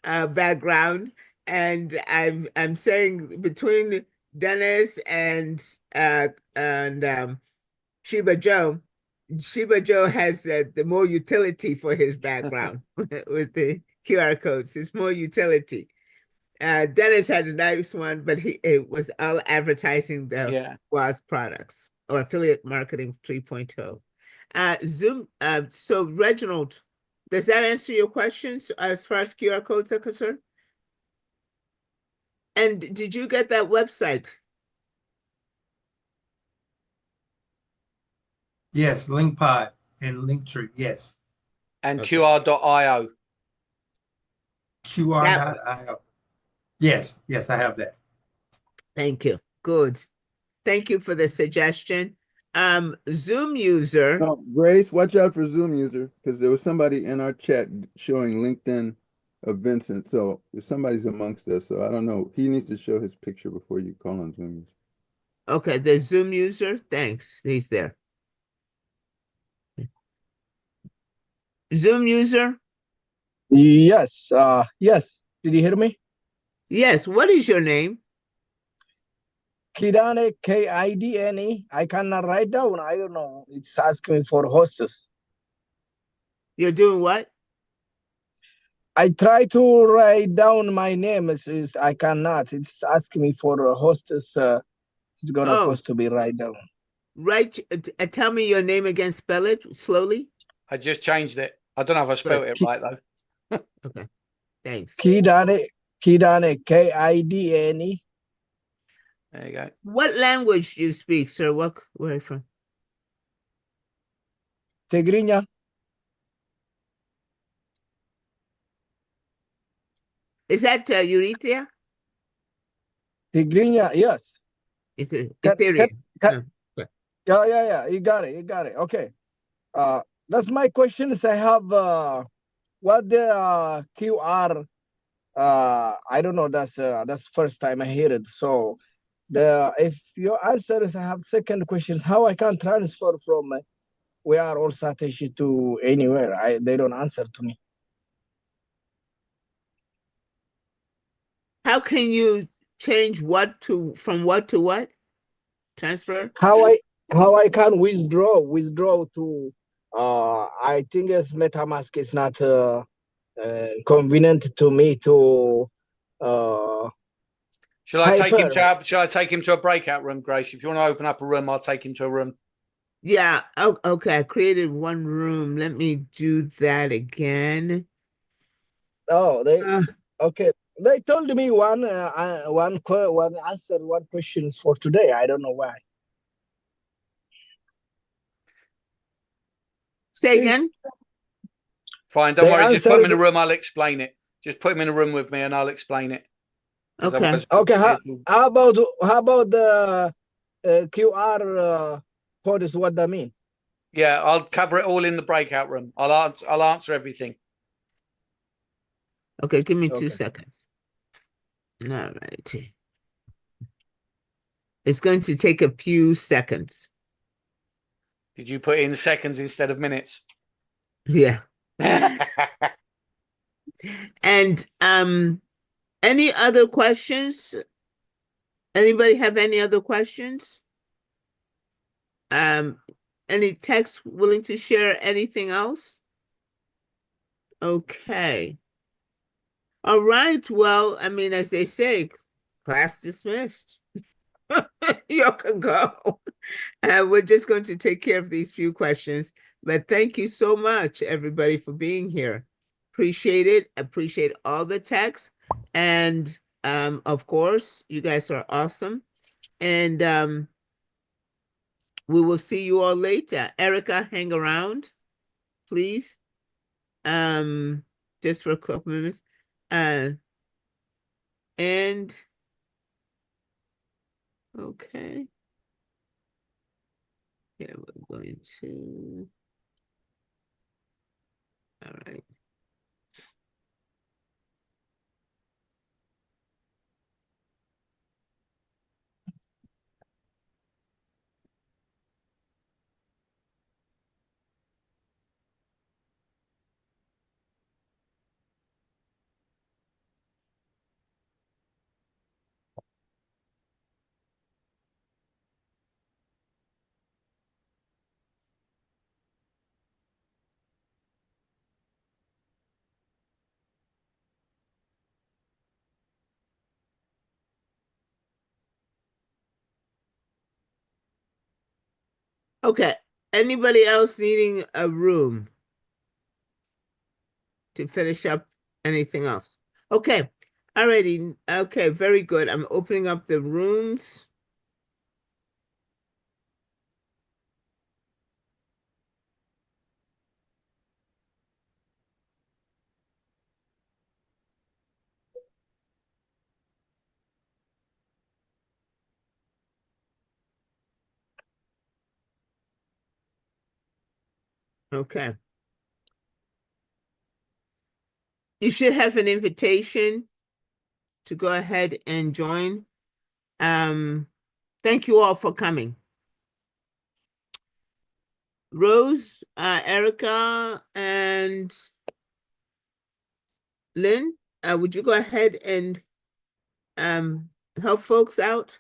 background, and I'm saying between Dennis and Sheba Joe. Sheba Joe has the more utility for his background with the QR codes. It's more utility. Dennis had a nice one, but it was all advertising the waas products or affiliate marketing 3.0. Zoom. So Reginald, does that answer your questions as far as QR codes are concerned? And did you get that website? Yes, LinkPod and Linktree. Yes. And okay. QR.io. QR.io. Yes, yes, I have that. Thank you. Good. Thank you for the suggestion. Zoom user. Oh, Grace, watch out for Zoom user, because there was somebody in our chat showing LinkedIn of Vincent. So if somebody's amongst us, so I don't know. He needs to show his picture before you call on Zoom user. Okay, the Zoom user. Thanks. He's there. Zoom user? Yes, yes. Did you hear me? Yes. What is your name? Kidane, Kidne. I cannot write down. I don't know. It's asking me for hostess. You're doing what? I try to write down my name. I cannot. It's asking me for a hostess. It's gonna supposed to be write down. Right. Tell me your name again. Spell it slowly. I just changed it. I don't know if I spelled it right though. Okay. Thanks. Kidane, Kidne. There you go. What language do you speak, sir? Where are you from? Tigrinya. Is that Eritrea? Tigrinya, yes. Ethereum. No. Yeah. You got it. Okay. That's my questions. I have what the QR. I don't know. That's first time I hear it. So if your answers, I have second questions. How I can transfer from we are all attached to anywhere? They don't answer to me. How can you change from what to what? Transfer? How I can withdraw to I think it's MetaMask is not convenient to me to Shall I take him to a breakout room, Grace? If you want to open up a room, I'll take him to a room. Yeah. Oh, okay. I created one room. Let me do that again. Oh, okay. They told me one answer, one questions for today. I don't know why. Say again. Fine. Don't worry. Just put him in a room. I'll explain it. Just put him in a room with me, and I'll explain it. Okay. Okay. How about the QR code? Is what that mean? Yeah, I'll cover it all in the breakout room. I'll answer everything. Okay, give me 2 seconds. All right. It's going to take a few seconds. Did you put in seconds instead of minutes? Yeah. And any other questions? Anybody have any other questions? Any techs willing to share anything else? Okay. All right. Well, I mean, as they say, class dismissed. You can go. We're just going to take care of these few questions. But thank you so much, everybody, for being here. Appreciate it. Appreciate all the texts. And Of course, you guys are awesome. And we will see you all later. Erica, hang around, please. Just for a couple minutes. And okay. Yeah, we're going to. All right. Okay. Anybody else needing a room to finish up anything else? Okay. Alrighty. Okay, very good. I'm opening up the rooms. Okay. You should have an invitation to go ahead and join. Thank you all for coming. Rose, Erica, and Lynn, would you go ahead and help folks out?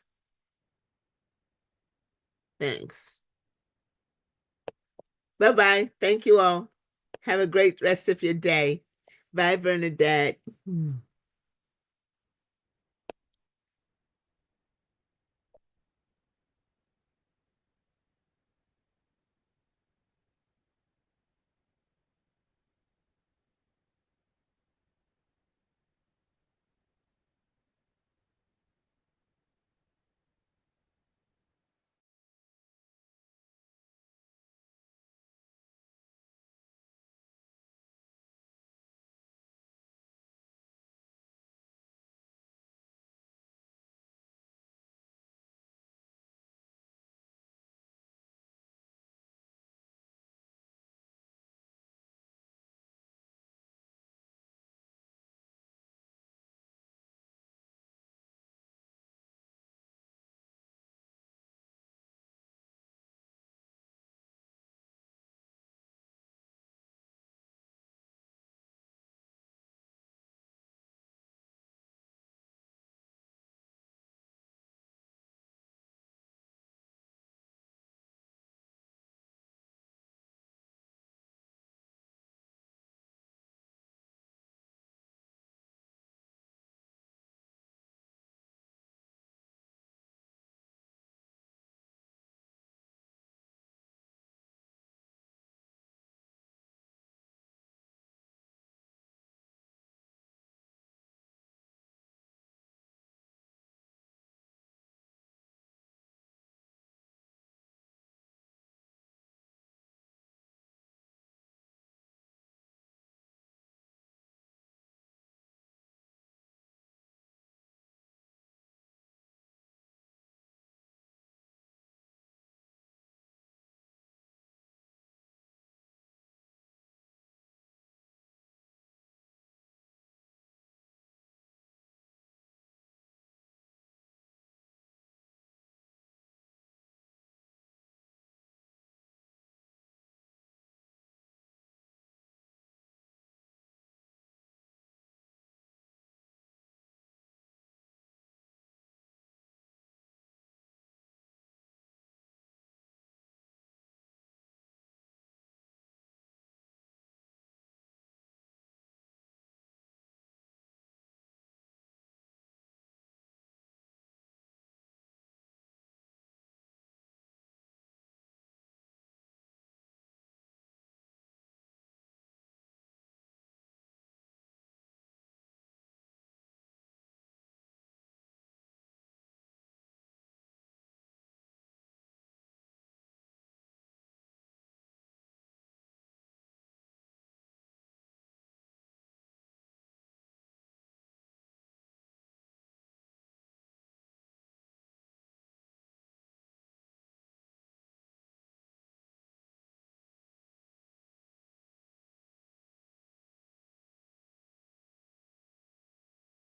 Thanks. Bye-bye. Thank you all. Have a great rest of your day. Bye, Bernadette.